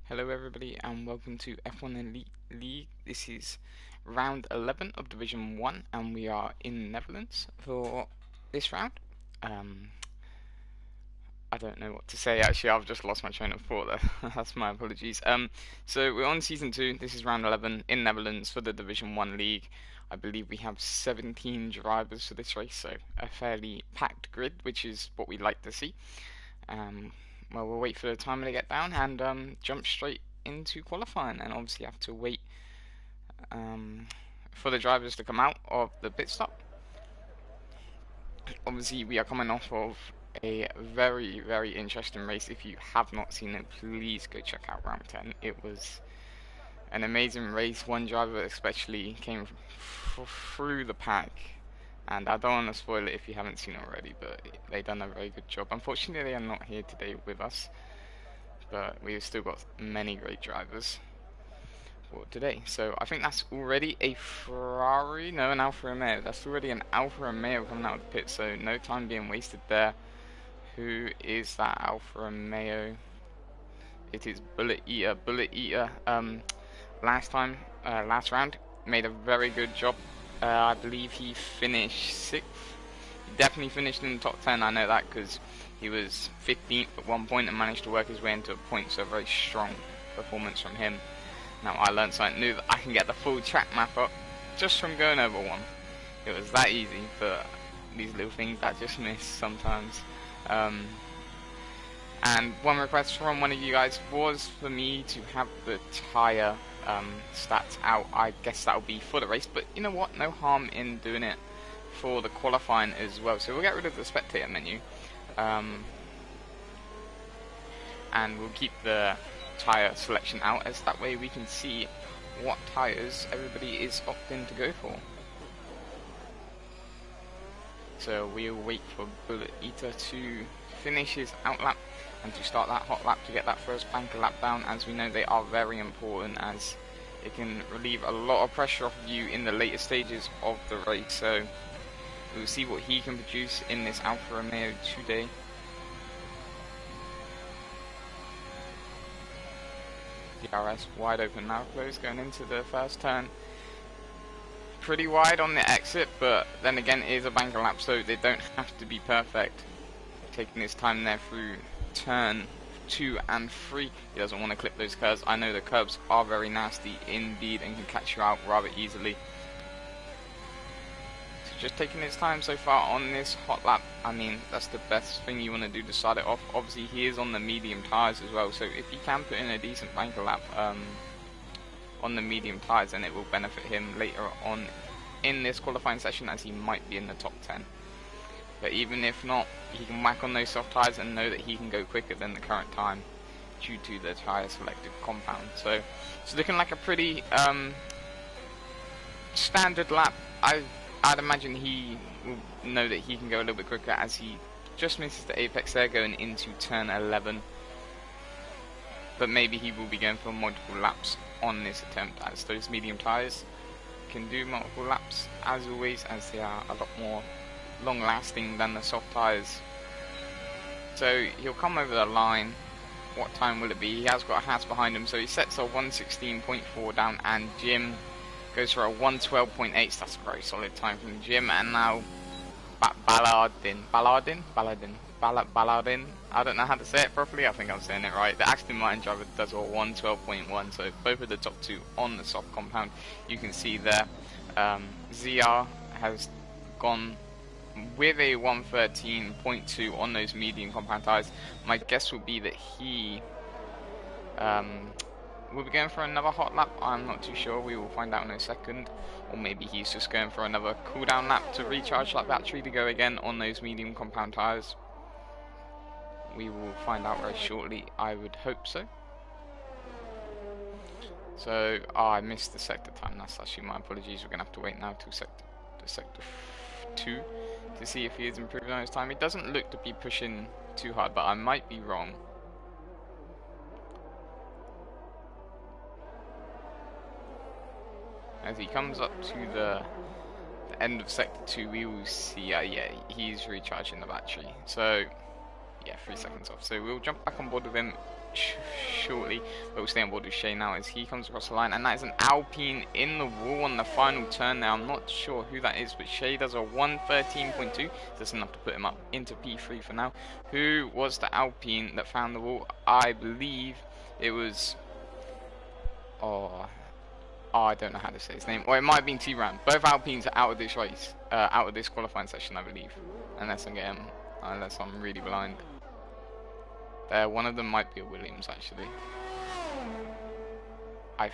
Hello, everybody, and welcome to F1 Elite League. This is round 11 of Division 1, and we are in Netherlands for this round. Um, I don't know what to say actually, I've just lost my train of thought there. That's my apologies. So we're on Season 2, this is round 11 in Netherlands for the Division 1 League. I believe we have 17 drivers for this race, so a fairly packed grid, which is what we like to see. Um, well, we'll wait for the timer to get down and jump straight into qualifying, and obviously have to wait um, for the drivers to come out of the pit stop. Obviously, we are coming off of a very, very interesting race. If you have not seen it, please go check out round 10. It was an amazing race. One driver especially came through the pack, and I don't want to spoil it if you haven't seen it already, but they done a very good job. Unfortunately, they are not here today with us, but we've still got many great drivers for today. So I think that's already a Ferrari, no, an Alfa Romeo. That's already an Alfa Romeo coming out of the pit, so no time being wasted there. Who is that Alfa Romeo? It is Bullet Eater. Bullet Eater, last round, made a very good job. I believe he finished 6th. He definitely finished in the top 10, I know that, because he was 15th at one point and managed to work his way into a point, so a very strong performance from him. Now I learned something new, that I can get the full track map up just from going over one. It was that easy, but these little things I just miss sometimes. And one request from one of you guys was for me to have the tyre stats out. I guess that'll be for the race, but you know what, no harm in doing it for the qualifying as well. So we'll get rid of the spectator menu, and we'll keep the tyre selection out, as that way we can see what tyres everybody is opting to go for. So we'll wait for Bullet Eater to finish his out lap and to start that hot lap to get that first banker lap down, as we know they are very important, as it can relieve a lot of pressure off of you in the later stages of the race. So we'll see what he can produce in this Alfa Romeo today. DRS wide open now, close going into the first turn. Pretty wide on the exit, but then again it is a banker lap, so they don't have to be perfect. Taking his time there through turn 2 and 3. He doesn't want to clip those curves. I know the curves are very nasty indeed and can catch you out rather easily. So just taking his time so far on this hot lap. I mean, that's the best thing you want to do to start it off. Obviously he is on the medium tyres as well, so if he can put in a decent banker lap on the medium tyres, then it will benefit him later on in this qualifying session, as he might be in the top 10. But even if not, he can whack on those soft tyres and know that he can go quicker than the current time due to the tyre selected compound. So it's looking like a pretty standard lap. I'd imagine he will know that he can go a little bit quicker, as he just misses the apex there going into turn 11. But maybe he will be going for multiple laps on this attempt, as those medium tyres can do multiple laps as always, as they are a lot more long lasting than the soft tyres. So he'll come over the line. What time will it be? He has got a Haas behind him, so he sets a 116.4 down, and Jim goes for a 112.8. So that's a very solid time from Jim. And now Ballardin. I don't know how to say it properly. I think I'm saying it right. The Aston Martin driver does a 112.1. So both of the top two on the soft compound. You can see there, ZR has gone with a 113.2 on those medium compound tyres. My guess would be that he will be going for another hot lap. I'm not too sure. We will find out in a second. Or maybe he's just going for another cool down lap to recharge that battery to go again on those medium compound tyres. We will find out very shortly. I would hope so. So, I missed the sector time. That's actually my apologies. We're going to have to wait now till sector 2 to see if he is improving on his time. He doesn't look to be pushing too hard, but I might be wrong. As he comes up to the end of sector 2, we will see, yeah, he's recharging the battery. So, yeah, 3 seconds off. So we'll jump back on board with him shortly, but we'll stay on board with Shea now as he comes across the line, and that is an Alpine in the wall on the final turn there. I'm not sure who that is, but Shea does a 1:13.2. That's enough to put him up into P3 for now. Who was the Alpine that found the wall? I believe it was... Oh, I don't know how to say his name. Or it might have been T-Ram. Both Alpines are out of this race, out of this qualifying session, I believe. Unless I'm really blind. One of them might be a Williams, actually. I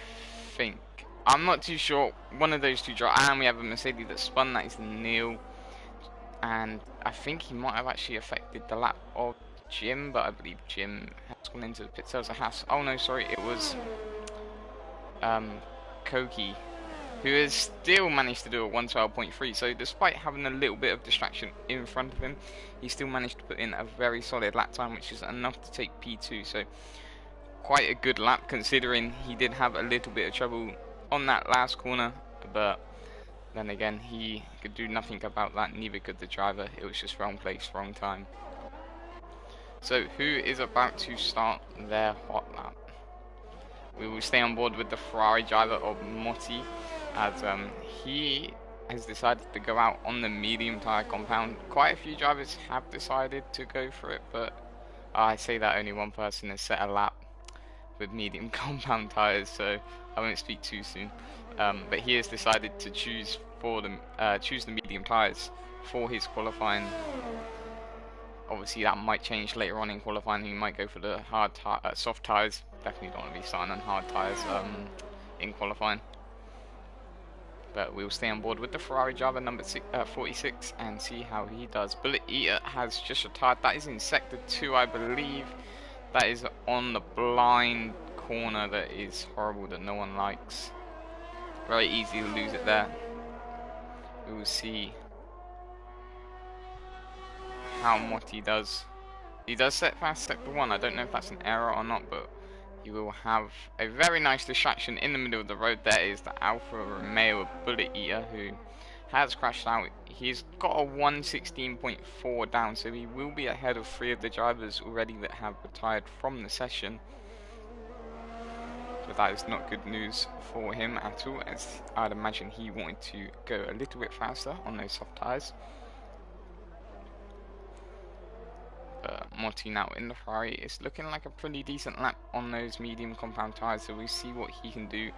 think. I'm not too sure. One of those two drivers. And we have a Mercedes that spun. That is Neil. And I think he might have actually affected the lap of Jim, but I believe Jim has gone into the pits. There was a Haas. Oh no, sorry, it was Koki, who has still managed to do a 1:12.3. So despite having a little bit of distraction in front of him, he still managed to put in a very solid lap time, which is enough to take P2. So quite a good lap, considering he did have a little bit of trouble on that last corner, but then again, he could do nothing about that, neither could the driver. It was just wrong place, wrong time. So who is about to start their hot lap? We will stay on board with the Ferrari driver of Motti, as he has decided to go out on the medium tyre compound. Quite a few drivers have decided to go for it, but I say that only one person has set a lap with medium compound tyres, so I won't speak too soon. But he has decided to choose the medium tyres for his qualifying. Obviously, that might change later on in qualifying. He might go for the soft tyres. Definitely don't want to be starting on hard tyres in qualifying. But we'll stay on board with the Ferrari driver number 46 and see how he does. Bullet Eater has just retired. That is in sector 2, I believe. That is on the blind corner that is horrible, that no one likes. Very easy to lose it there. We will see how Motti does. He does set fast sector 1. I don't know if that's an error or not, but you will have a very nice distraction in the middle of the road. There is the Alfa Romeo Bullet Eater, who has crashed out. He's got a 1:16.4 down, so he will be ahead of 3 of the drivers already that have retired from the session. But that is not good news for him at all, as I'd imagine he wanted to go a little bit faster on those soft tyres. Motti now in the Ferrari is looking like a pretty decent lap on those medium compound tyres, so we'll see what he can do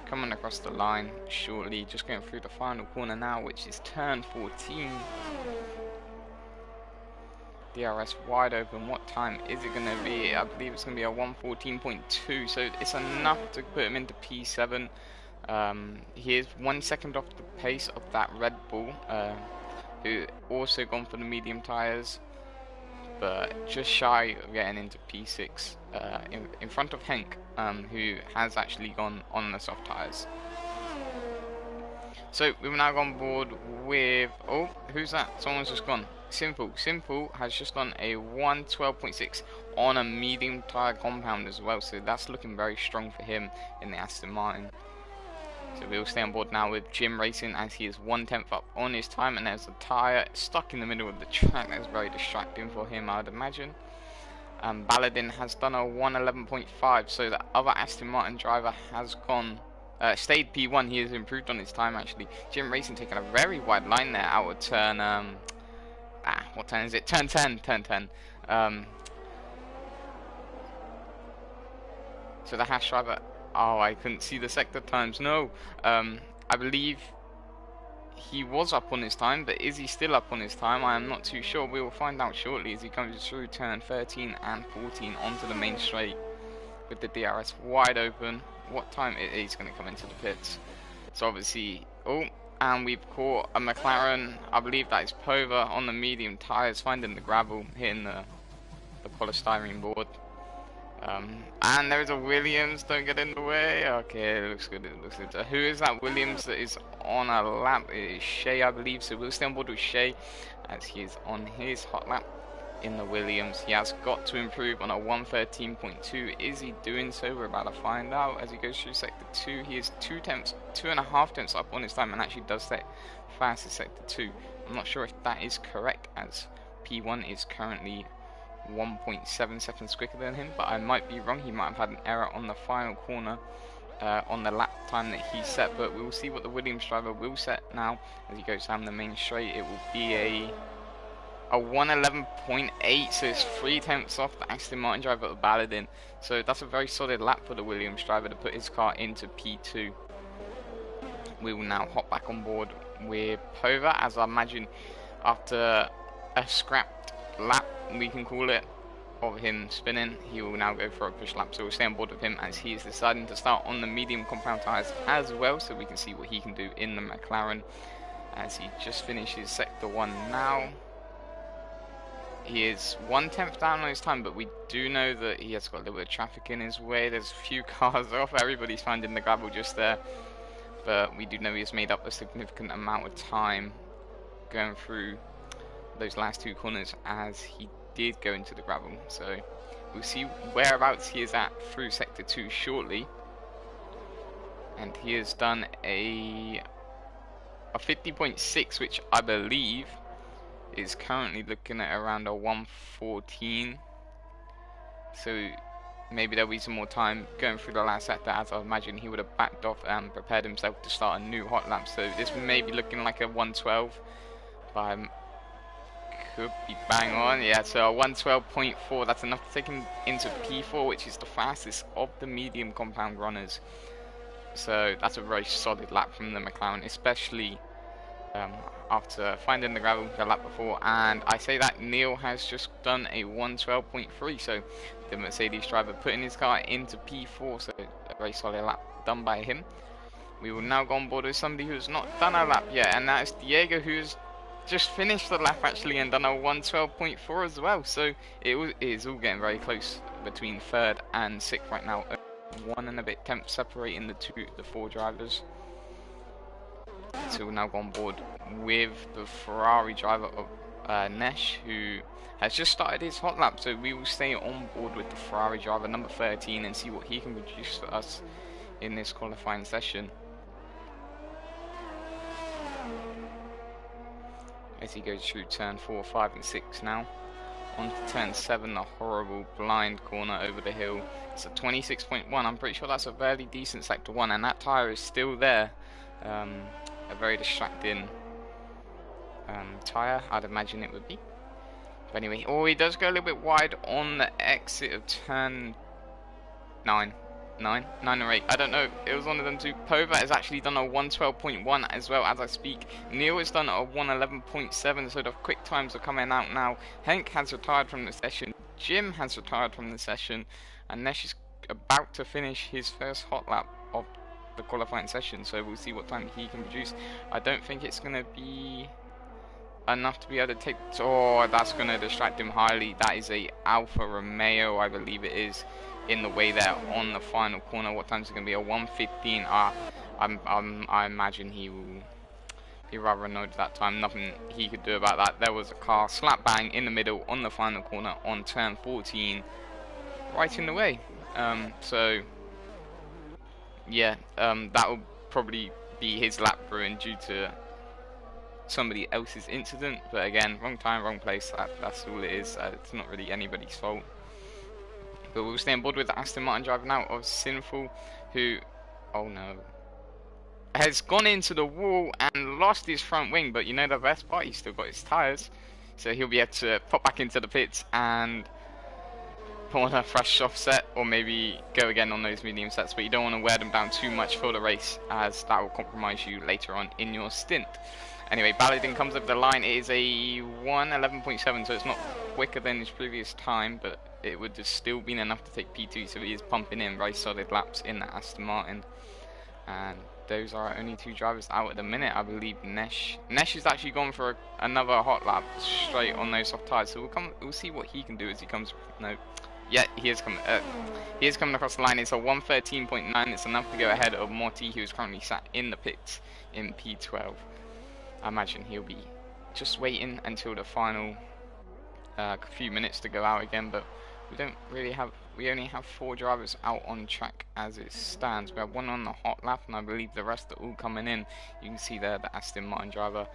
coming across the line shortly. Just going through the final corner now, which is turn 14. DRS wide open. What time is it going to be? I believe it's going to be a 1:14.2, so it's enough to put him into P7. He is 1 second off the pace of that Red Bull, who also gone for the medium tyres, but just shy of getting into P6, in front of Henk, who has actually gone on the soft tyres. So we've now gone board with, oh, who's that? Someone's just gone. Simple has just done a 1:12.6 on a medium tyre compound as well, so that's looking very strong for him in the Aston Martin. So we'll stay on board now with Jim Racing, as he is 1/10 up on his time, and there's a tyre stuck in the middle of the track. That's very distracting for him, I would imagine. Baladin has done a 1:11.5, so the other Aston Martin driver has gone, stayed P1. He has improved on his time, actually. Jim Racing taking a very wide line there out of turn, what turn is it? Turn 10. So the Haas driver, oh, I couldn't see the sector times, no. I believe he was up on his time, but is he still up on his time? I am not too sure. We will find out shortly as he comes through turn 13 and 14 onto the main straight with the DRS wide open. What time he's going to come into the pits? So obviously, oh, and we've caught a McLaren. I believe that is Pova on the medium tyres, finding the gravel, hitting the polystyrene board. And there is a Williams, don't get in the way. Okay, it looks good, who is that Williams that is on a lap? It is Shea, I believe, so we'll stay on board with Shea as he is on his hot lap in the Williams. He has got to improve on a 1:13.2. Is he doing so? We're about to find out as he goes through sector 2. He is 2.5 tenths up on his time, and actually does set fast as sector 2. I'm not sure if that is correct, as P1 is currently 1.7 seconds quicker than him, but I might be wrong. He might have had an error on the final corner on the lap time that he set, but we'll see what the Williams driver will set now as he goes down the main straight. It will be a 111.8, so it's 3/10 off the Aston Martin driver at Balladin. So that's a very solid lap for the Williams driver to put his car into P2. We will now hop back on board with Pova, as I imagine after a scrapped lap, we can call it, of him spinning, he will now go for a push lap. So we'll stay on board with him as he is deciding to start on the medium compound tyres as well, so we can see what he can do in the McLaren as he just finishes sector 1 now. He is 1/10 down on his time, but we do know that he has got a little bit of traffic in his way. There's a few cars off, everybody's finding the gravel just there, but we do know he has made up a significant amount of time going through those last 2 corners as he did go into the gravel. So we'll see whereabouts he is at through sector 2 shortly, and he has done a 50.6, which I believe is currently looking at around a 114. So maybe there'll be some more time going through the last sector, as I imagine he would have backed off and prepared himself to start a new hot lap. So this may be looking like a 112, but I could be bang on. Yeah, so a 112.4, that's enough to take him into P4, which is the fastest of the medium compound runners. So that's a very solid lap from the McLaren, especially after finding the gravel the lap before. And I say that Neil has just done a 112.3, so the Mercedes driver putting his car into P4, so a very solid lap done by him. We will now go on board with somebody who's not done a lap yet, and that is Diego, who's just finished the lap actually and done a 112.4 as well. So it is all getting very close between 3rd and 6th right now. 1 and a bit tenths separating the 4 drivers. So we'll now go on board with the Ferrari driver of Nesh, who has just started his hot lap. So we will stay on board with the Ferrari driver number 13 and see what he can produce for us in this qualifying session. As he goes through turn 4, 5 and 6 now. On to turn 7, the horrible blind corner over the hill. It's a 26.1. I'm pretty sure that's a fairly decent sector 1, and that tyre is still there. A very distracting tyre, I'd imagine it would be. But anyway, he does go a little bit wide on the exit of turn 9 or 8, I don't know, it was one of them two. Pova has actually done a 112.1 as well as I speak. Neil has done a 111.7, so the quick times are coming out now. Henk has retired from the session, Jim has retired from the session, and Nesh is about to finish his first hot lap of the qualifying session, so we'll see what time he can produce. I don't think it's going to be enough to be able to take... Oh, that's going to distract him highly. That is a Alfa Romeo, I believe it is, in the way there on the final corner. What time is it going to be? A 1:15. I imagine he will be rather annoyed at that time. Nothing he could do about that. There was a car slap bang in the middle on the final corner on turn 14, right in the way. So yeah, that will probably be his lap ruined due to somebody else's incident. But again, wrong time, wrong place. That's all it is. It's not really anybody's fault. But we'll stay on board with the Aston Martin driver now of Sinful, who, oh no, has gone into the wall and lost his front wing. But you know the best part, he's still got his tyres, so he'll be able to pop back into the pits and put on a fresh soft set, or maybe go again on those medium sets. But you don't want to wear them down too much for the race, as that will compromise you later on in your stint. Anyway, Balladin comes over the line. It is a 111.7, so it's not quicker than his previous time, but it would have still been enough to take P2, so he is pumping in very solid laps in the Aston Martin. And those are our only 2 drivers out at the minute. I believe Nesh has actually gone for another hot lap straight on those soft tyres, so we'll see what he can do as he comes. No, yeah, he is coming across the line. It's a 113.9. It's enough to go ahead of Morty, who is currently sat in the pits in P12. I imagine he'll be just waiting until the final few minutes to go out again, but we only have 4 drivers out on track as it stands. We have 1 on the hot lap, and I believe the rest are all coming in. You can see there the Aston Martin driver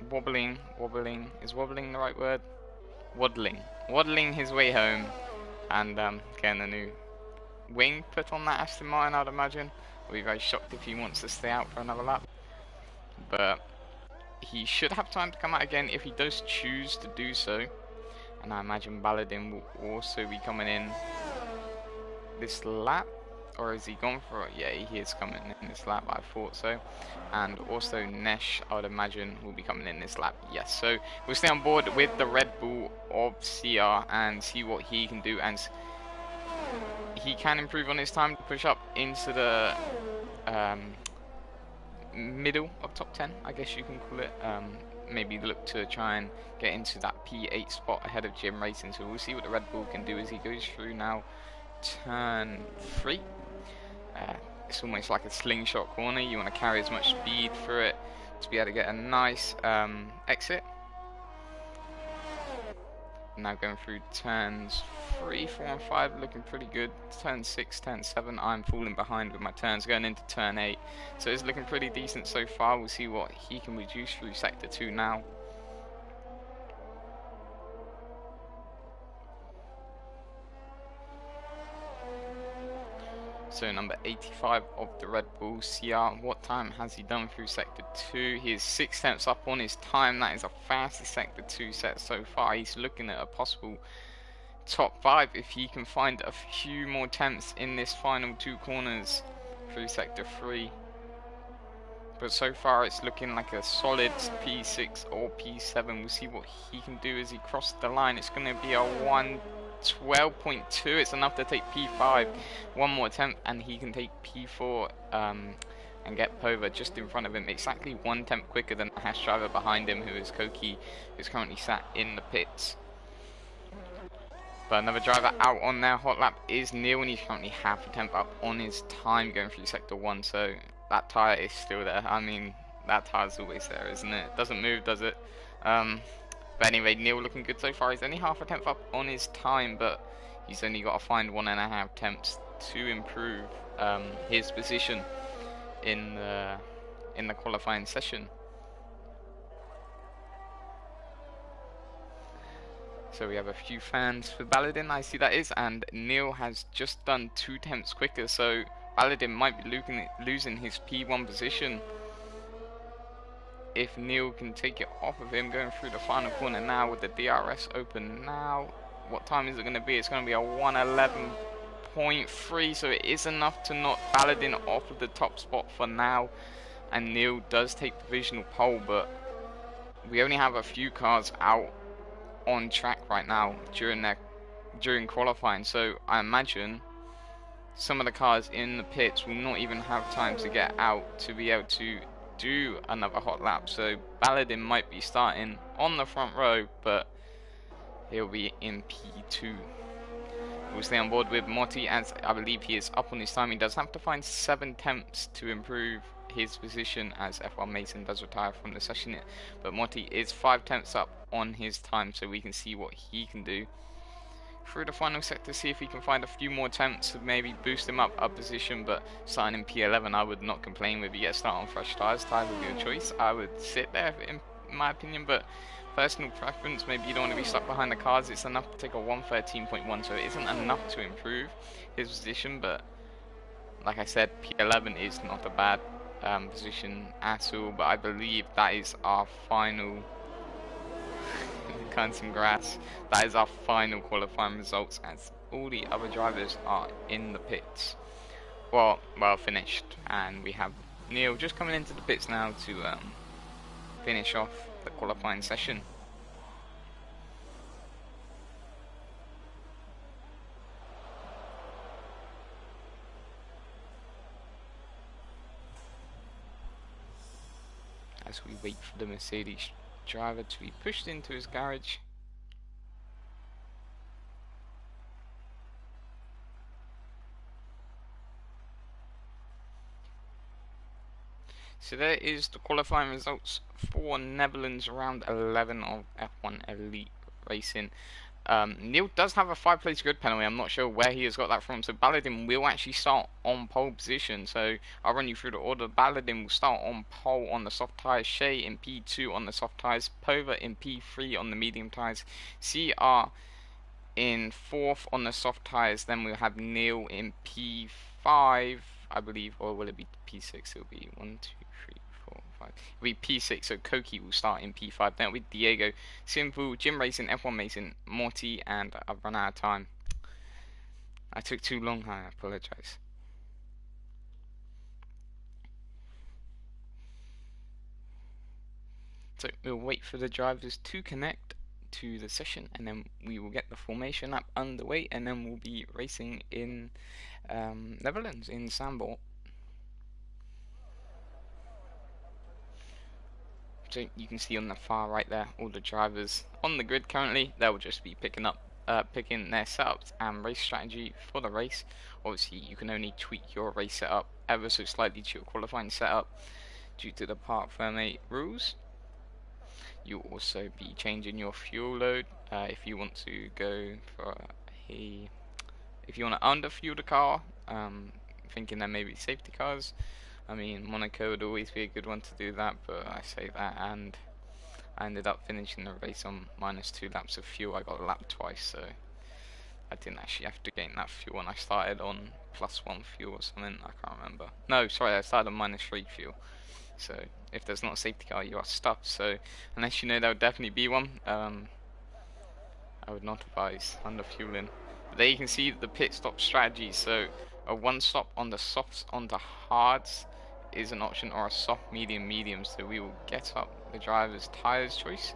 wobbling. Is wobbling the right word? waddling his way home, and getting a new wing put on that Aston Martin, I'd imagine. I'll be very shocked if he wants to stay out for another lap. But he should have time to come out again if he does choose to do so. And I imagine Baladin will also be coming in this lap. Or is he gone for it? Yeah, he is coming in this lap, I thought so. And also Nesh, I would imagine, will be coming in this lap. Yes, so we'll stay on board with the Red Bull of CR and see what he can do. And he can improve on his time to push up into the middle of top 10, I guess you can call it. Maybe look to try and get into that P8 spot ahead of Jim Racing. So we'll see what the Red Bull can do as he goes through now turn 3. It's almost like a slingshot corner. You want to carry as much speed through it to be able to get a nice exit. Now going through turns 3, 4 and 5, looking pretty good. Turn 6, turn 7, I'm falling behind with my turns going into turn 8. So it's looking pretty decent so far. We'll see what he can reduce through sector 2 now. So number 85 of the Red Bull CR, what time has he done through sector 2? He is 6 tenths up on his time. That is the fastest sector 2 set so far. He's looking at a possible top 5 if he can find a few more tenths in this final 2 corners through sector 3. But so far it's looking like a solid P6 or P7. We'll see what he can do as he crosses the line. It's going to be a 1:12.2. It's enough to take P5. One more attempt and he can take P4 and get Pova just in front of him. Exactly 1 tenth quicker than the Haas driver behind him, who is Koki, who's currently sat in the pits. But another driver out on their hot lap is Neil, and he's currently half a tenth up on his time going through sector 1. So that tyre is still there. I mean, that tyre's always there, isn't it? Doesn't move, does it? But anyway, Neil looking good so far. He's only half a tenth up on his time, but he's only got to find 1.5 tenths to improve his position in the qualifying session. So we have a few fans for Baladin, I see that is, and Neil has just done 2 tenths quicker, so Baladin might be losing his P1 position if Neil can take it off of him. Going through the final corner now with the DRS open now. What time is it going to be? It's going to be a 1:11.3, so it is enough to knock Baladin off of the top spot for now, and Neil does take provisional pole, but we only have a few cars out on track right now during qualifying, so I imagine some of the cars in the pits will not even have time to get out to be able to do another hot lap. So Baladin might be starting on the front row, but he'll be in P2. We'll stay on board with Motti, as I believe he is up on his time. He does have to find 7 tenths to improve his position, as F1 Mason does retire from the session, but Motti is 5 tenths up on his time, so we can see what he can do through the final sector, see if he can find a few more attempts to maybe boost him up a position. But starting in P11, I would not complain with. You get started on fresh tyres would be your choice. I would sit there in my opinion, but personal preference, maybe you don't want to be stuck behind the cars. It's enough to take a 1:13.1, so it isn't enough to improve his position, but like I said, P11 is not a bad position at all. But I believe that is our final cutting some grass. That is our final qualifying results, as all the other drivers are in the pits. Well finished, and we have Neil just coming into the pits now to finish off the qualifying session. As we wait for the Mercedes driver to be pushed into his garage. So there is the qualifying results for Netherlands round 11 of F1 Elite Racing. Neil does have a 5-place grid penalty. I'm not sure where he has got that from. So Baladin will actually start on pole position. So I'll run you through the order. Baladin will start on pole on the soft tyres. Shay in P2 on the soft tyres. Pova in P3 on the medium tyres. CR in 4th on the soft tyres. Then we'll have Neil in P5, I believe, or will it be P6? It'll be 1, 2, 3, 4, 5. It'll be P6, so Koki will start in P5. Then with Diego, Simple, Jim Racing, F1 Mason, Morty, and I've run out of time. I took too long, I apologise. So we'll wait for the drivers to connect to the session, and then we will get the formation up underway, and then we'll be racing in Netherlands, in Zandvoort. So you can see on the far right there all the drivers on the grid currently. They'll just be picking their setups and race strategy for the race. Obviously you can only tweak your race setup ever so slightly to your qualifying setup due to the Parc Fermé rules. You'll also be changing your fuel load if you want to go for if you want to underfuel the car, thinking there may be safety cars. I mean, Monaco would always be a good one to do that, but I say that, and I ended up finishing the race on -2 laps of fuel. I got lapped twice, so I didn't actually have to gain that fuel, and I started on +1 fuel or something. I can't remember. No, sorry, I started on -3 fuel. So if there's not a safety car, you are stuffed. So unless you know there would definitely be one, I would not advise underfueling. But there you can see the pit stop strategy. So a 1 stop on the softs onto hards is an option, or a soft, medium, medium. So we will get up the driver's tyres choice.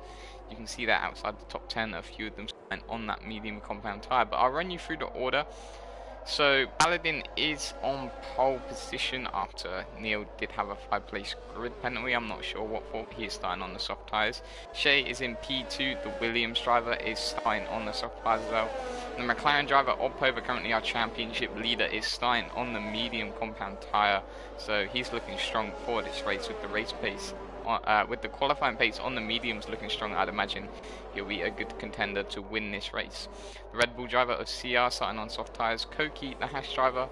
You can see that outside the top 10, a few of them on that medium compound tyre. But I'll run you through the order. So Baladin is on pole position after Neil did have a 5-place grid penalty. I'm not sure what for. He is starting on the soft tyres. Shay is in P2. The Williams driver is starting on the soft tyres as well. The McLaren driver, Opova, currently our championship leader, is starting on the medium compound tyre. So he's looking strong for this race with the race pace. With the qualifying pace on the mediums looking strong, I'd imagine he'll be a good contender to win this race. The Red Bull driver of CR starting on soft tyres. Koki, the Haas driver,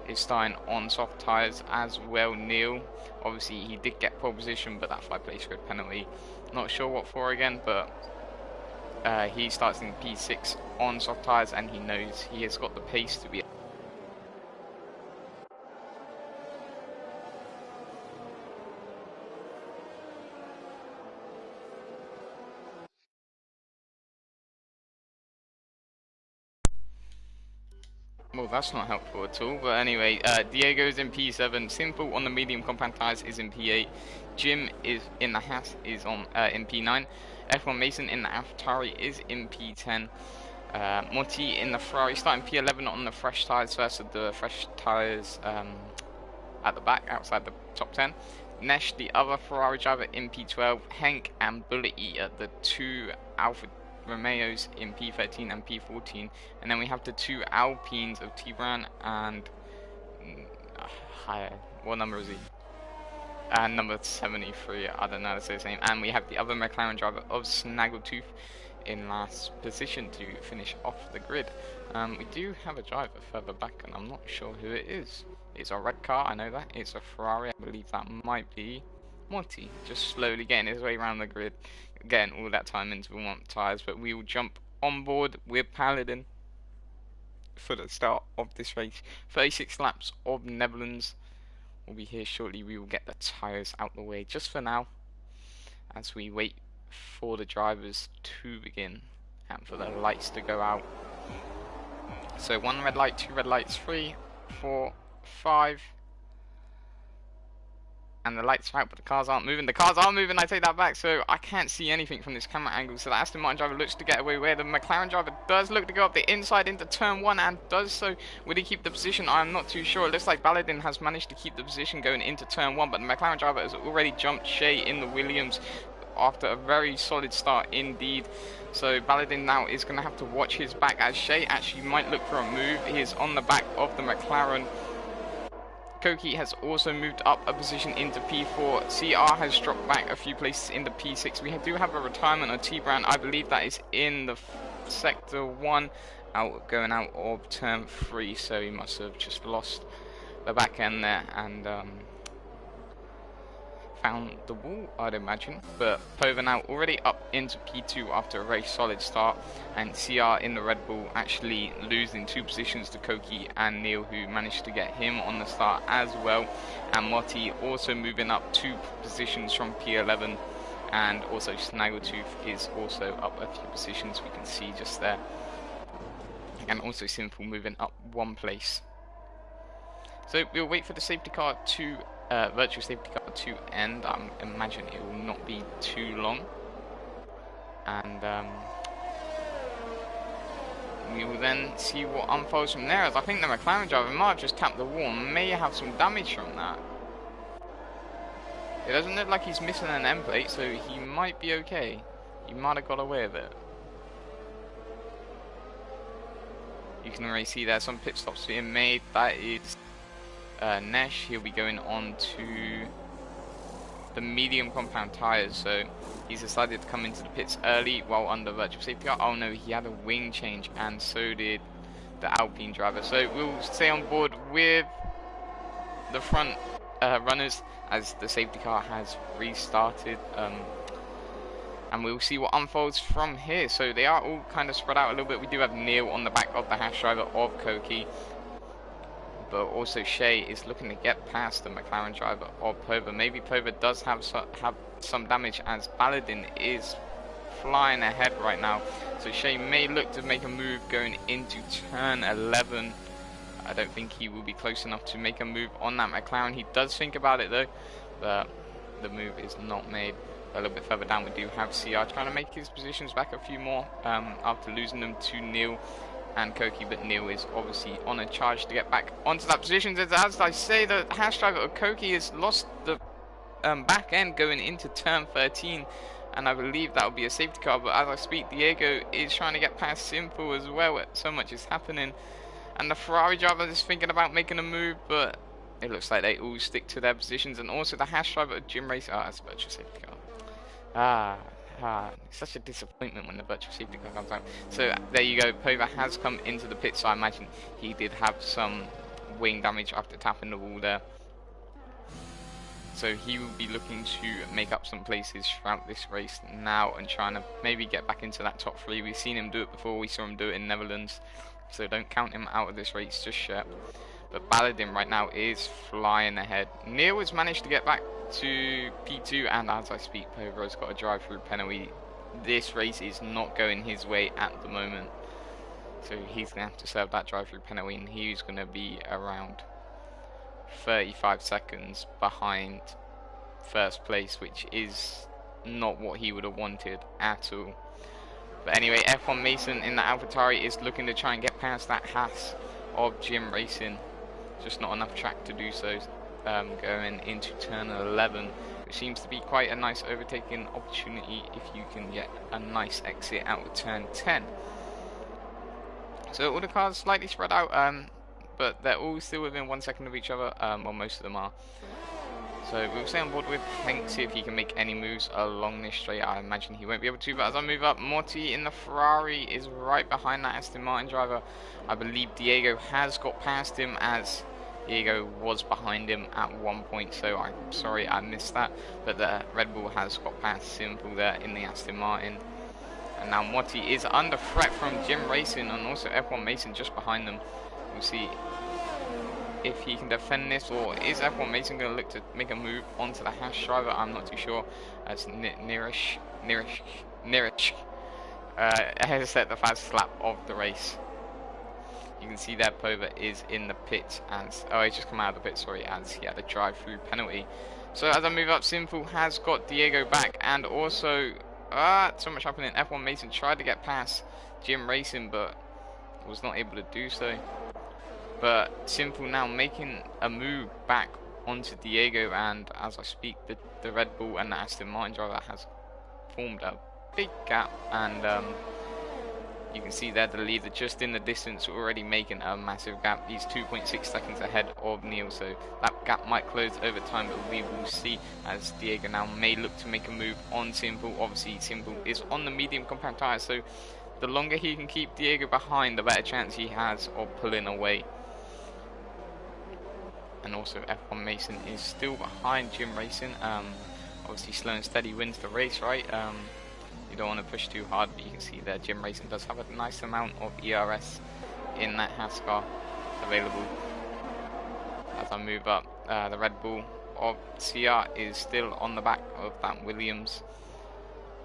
is starting on soft tyres as well. Neil, obviously he did get pole position, but that 5-place grid penalty, not sure what for again, but he starts in P6 on soft tyres, and he knows he has got the pace to be. Well, that's not helpful at all, but anyway, Diego's in P7, Simple on the medium compound tyres is in P8, Jim is in the Haas is on in P9, F1 Mason in the AlphaTauri is in P10, Morty in the Ferrari starting P11 on the fresh tyres versus the fresh tyres at the back outside the top 10. Nesh, the other Ferrari driver, in P12, Henk and Bullet Eater, the 2 Alfa Romeos in P13 and P14, and then we have the 2 Alpines of Tibran and what number is he? And number 73, I don't know how to say his name. And we have the other McLaren driver of Snaggletooth in last position to finish off the grid. We do have a driver further back, and I'm not sure who it is. It's a red car, I know that. It's a Ferrari, I believe that might be Morty, just slowly getting his way around the grid, getting all that time into one tyres. But we will jump on board with Paladin for the start of this race. 36 laps of Netherlands will be here shortly. We will get the tyres out the way just for now as we wait for the drivers to begin and for the lights to go out. So 1 red light, 2 red lights, 3, 4, 5. And the lights are out, but the cars aren't moving. The cars are moving, I take that back, so I can't see anything from this camera angle. So the Aston Martin driver looks to get away, where the McLaren driver does look to go up the inside into turn 1 and does so. Will he keep the position? I'm not too sure. It looks like Baladin has managed to keep the position going into turn 1, but the McLaren driver has already jumped Shay in the Williams after a very solid start indeed. So Baladin now is going to have to watch his back as Shay actually might look for a move. He is on the back of the McLaren Koki has also moved up a position into P4. CR has dropped back a few places into P6. We do have a retirement of T-Brand. I believe that is in the sector 1, going out of turn 3. So he must have just lost the back end there and found the wall, I'd imagine. But Pova now already up into P2 after a very solid start, and CR in the Red Bull actually losing 2 positions to Koki and Neil, who managed to get him on the start as well. And Motti also moving up 2 positions from P11, and also Snaggletooth is also up a few positions, we can see just there. And also Sinful moving up 1 place. So we'll wait for the safety car to virtual safety car to end. I imagine it will not be too long, and we will then see what unfolds from there. As I think the McLaren driver might have just tapped the wall and may have some damage from that. It doesn't look like he's missing an end plate, so he might be okay. He might have got away with it. You can already see there some pit stops being made. That is Nesh. He'll be going on to the medium compound tires, so he's decided to come into the pits early while under virtual safety car. Oh no, he had a wing change, and so did the Alpine driver. So we'll stay on board with the front runners as the safety car has restarted, and we'll see what unfolds from here. So they are all kind of spread out a little bit. We do have Neil on the back of the Hash driver of Koki, but also Shay is looking to get past the McLaren driver of Pova. Maybe Pova does have some damage, as Baladin is flying ahead right now. So Shay may look to make a move going into turn 11. I don't think he will be close enough to make a move on that McLaren. He does think about it though, but the move is not made. A little bit further down we do have CR trying to make his positions back a few more after losing them to Neil and Koki, but Neil is obviously on a charge to get back onto that position. As I say, the Hash driver of Koki has lost the back end going into turn 13, and I believe that will be a safety car. But as I speak, Diego is trying to get past Simple as well. So much is happening, and the Ferrari driver is thinking about making a move, but it looks like they all stick to their positions. And also the Hash driver of Jim Race, that's a virtual safety car. It's such a disappointment when the virtual safety car comes out. So there you go, Pova has come into the pit, so I imagine he did have some wing damage after tapping the wall there. So he will be looking to make up some places throughout this race now and trying to maybe get back into that top 3. We've seen him do it before, we saw him do it in Netherlands, so don't count him out of this race just yet. But Baladin right now is flying ahead. Neil has managed to get back to P2, and as I speak, Pova has got a drive-through penalty. This race is not going his way at the moment, so he's going to have to serve that drive-through penalty, and he's going to be around 35 seconds behind first place, which is not what he would have wanted at all. But anyway, F1 Mason in the AlphaTauri is looking to try and get past that Haas of Jim Racing. Just not enough track to do so. Going into turn 11, which seems to be quite a nice overtaking opportunity if you can get a nice exit out of turn 10. So all the cars slightly spread out, but they're all still within 1 second of each other, or most of them are. So we'll stay on board with Hank, see if he can make any moves along this straight. I imagine he won't be able to, but as I move up, Morty in the Ferrari is right behind that Aston Martin driver. I believe Diego has got past him, as Diego was behind him at one point, so I'm sorry I missed that. But the Red Bull has got past Simple there in the Aston Martin. And now Morty is under threat from Jim Racing and also F1 Mason just behind them. We'll see if he can defend this, or is F1 Mason going to look to make a move onto the Hash driver? I'm not too sure, as Nirish has set the fast lap of the race. You can see there Pova is in the pit, and he's just come out of the pit, sorry, as he had a drive-through penalty. So as I move up, Simple has got Diego back, and also so much happening. F1 Mason tried to get past Jim Racing, but was not able to do so. But Simple now making a move back onto Diego, and as I speak, the Red Bull and the Aston Martin driver has formed a big gap, and You can see there the leader just in the distance, already making a massive gap. He's 2.6 seconds ahead of Neil, so that gap might close over time, but we will see, as Diego now may look to make a move on Simple. Obviously, Simple is on the medium compact tyre, so the longer he can keep Diego behind, the better chance he has of pulling away. And also F1 Mason is still behind Jim Racing. Obviously slow and steady wins the race, right? You don't want to push too hard, but you can see there Jim Racing does have a nice amount of ERS in that Haas car available. As I move up, the Red Bull of CR is still on the back of that Williams,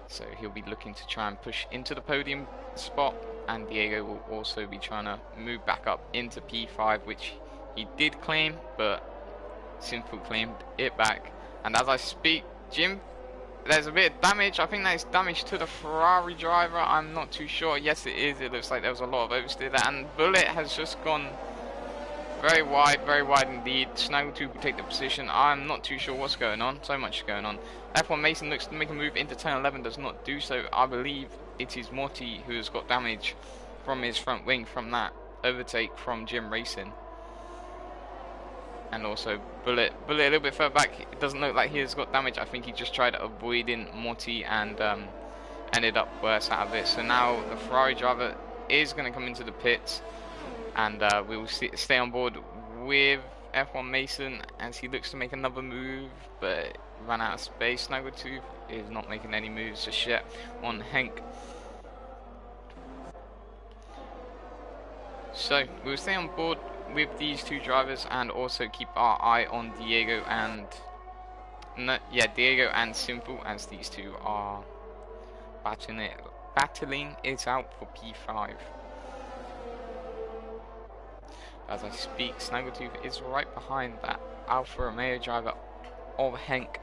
so he'll be looking to try and push into the podium spot, and Diego will also be trying to move back up into P5, which he did claim, but Simple claimed it back. And as I speak, Jim, there's a bit of damage. I think that is damage to the Ferrari driver. I'm not too sure. Yes, it is. It looks like there was a lot of oversteer there. And Bullet has just gone very wide indeed. Snaggletooth will take the position. I'm not too sure what's going on. So much going on. F1 Mason looks to make a move into turn 11. Does not do so. I believe it is Morty who has got damage from his front wing from that overtake from Jim Racing. And also Bullet a little bit further back. It doesn't look like he has got damage. I think he just tried avoiding Morty and ended up worse out of it. So now the Ferrari driver is going to come into the pits, and we will stay on board with F1 Mason as he looks to make another move, but ran out of space. Snaggletooth is not making any moves just yet on Henk. So we'll stay on board with these two drivers and also keep our eye on Diego and Diego and Simple, as these two are battling it out for P5. As I speak, Snaggletooth is right behind that Alfa Romeo driver of Henk,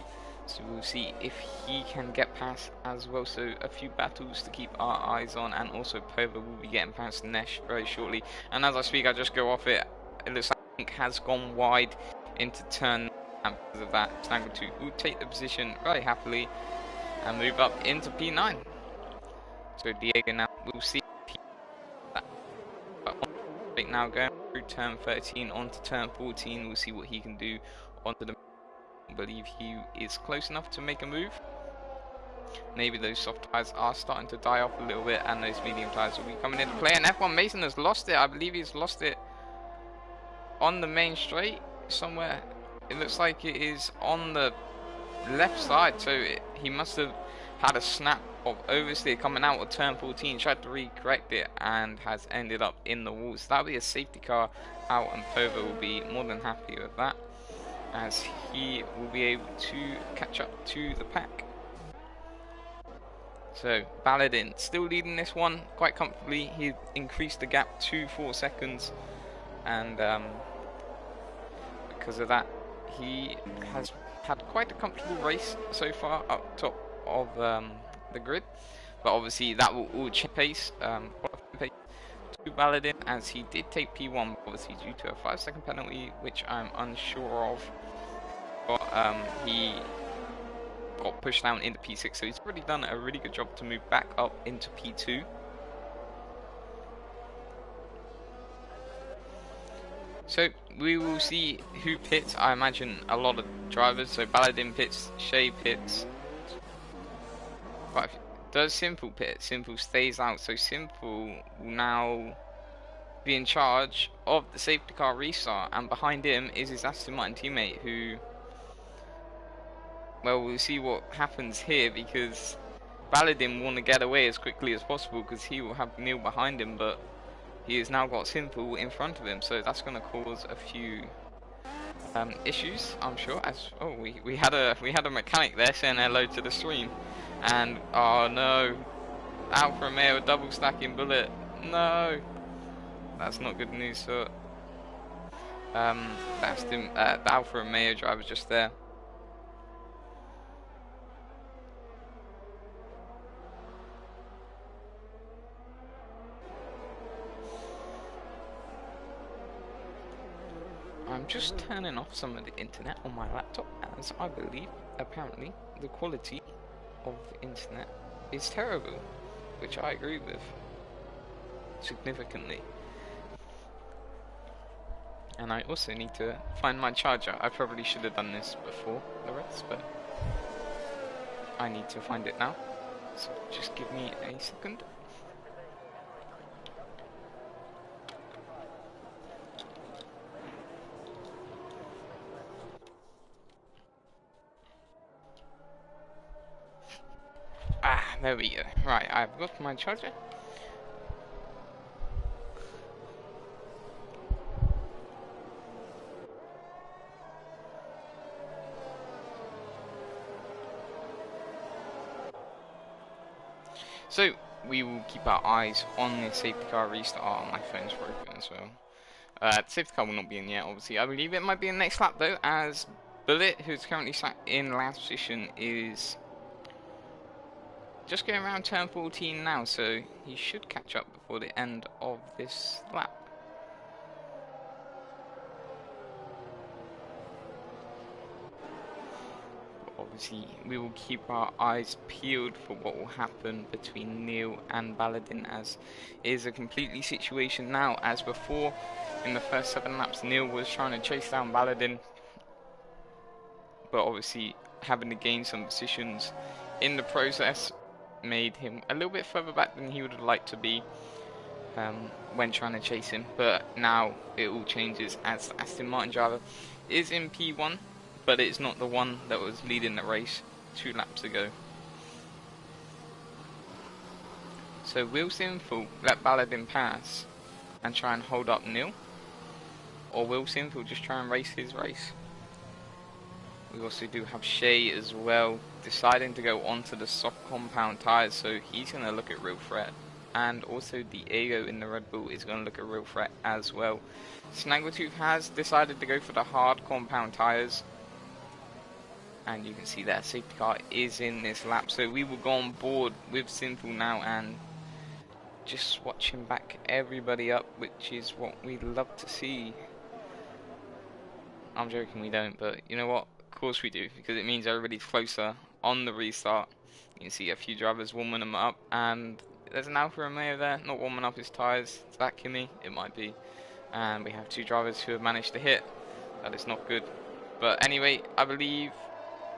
so we'll see if he can get past as well. So a few battles to keep our eyes on, and also Pova will be getting past Nesh very shortly. And as I speak, I just go off it. It looks like Henk has gone wide into turn, and because of that, Snaggletooth will take the position very happily and move up into P9. So Diego now will see that. But now going through turn 13 onto turn 14, we'll see what he can do onto the. I believe he is close enough to make a move. Maybe those soft tyres are starting to die off a little bit, and those medium tyres will be coming into play. And F1 Mason has lost it. I believe he's lost it on the main straight somewhere. It looks like it is on the left side, so he must have had a snap of oversteer coming out of turn 14, tried to recorrect it, and has ended up in the walls. That'll be a safety car out, and Pova will be more than happy with that, as he will be able to catch up to the pack. So Baladin still leading this one quite comfortably. He increased the gap to 4 seconds, and because of that, he has had quite a comfortable race so far up top of the grid. But obviously that will all change pace, to Baladin, as he did take P1, obviously due to a 5-second penalty, which I'm unsure of. But he got pushed down into P6, so he's already done a really good job to move back up into P2. So we will see who pits. I imagine a lot of drivers. So Baladin pits, Shea pits. But does Simple pit? Simple stays out. So Simple will now be in charge of the safety car restart, and behind him is his Aston Martin teammate, who, well, we'll see what happens here, because Baladin will want to get away as quickly as possible because he will have Neil behind him, but he has now got Simple in front of him, so that's going to cause a few issues, I'm sure. As we had a mechanic there saying hello to the stream, and oh no, Alfa Romeo double stacking Bullet. No, that's not good news for the Alfa Romeo driver just there. I'm just turning off some of the internet on my laptop, as I believe, apparently, the quality of the internet is terrible, which I agree with. significantly. And I also need to find my charger. I probably should have done this before the race, but I need to find it now. So just give me a second. Ah, there we go. Right, I've got my charger. So, we will keep our eyes on the safety car restart. Oh, my phone's broken as well. The safety car will not be in yet, obviously. I believe it might be in the next lap, though, as Bullet, who's currently sat in last position, is just going around turn 14 now, so he should catch up before the end of this lap. Obviously, we will keep our eyes peeled for what will happen between Neil and Baladin, as it is a completely situation now. As before, in the first 7 laps, Neil was trying to chase down Baladin, but obviously having to gain some positions in the process made him a little bit further back than he would have liked to be when trying to chase him. But now it all changes, as the Aston Martin driver is in P1, but it's not the one that was leading the race 2 laps ago. So will Sinful let Baladin pass and try and hold up Neil? Or will Sinful just try and race his race? We also do have Shay as well, deciding to go onto the soft compound tyres, so he's going to look at real threat. And also Diego in the Red Bull is going to look at real threat as well. Snaggletooth has decided to go for the hard compound tyres. And you can see that safety car is in this lap, so we will go on board with Sinful now and just watch him back everybody up, which is what we love to see. I'm joking, we don't, but you know what? Of course we do, because it means everybody's closer on the restart. You can see a few drivers warming them up, and there's an Alfa Romeo there, not warming up his tyres. Is that Kimi? It might be. And we have 2 drivers who have managed to hit. That is not good. But anyway, I believe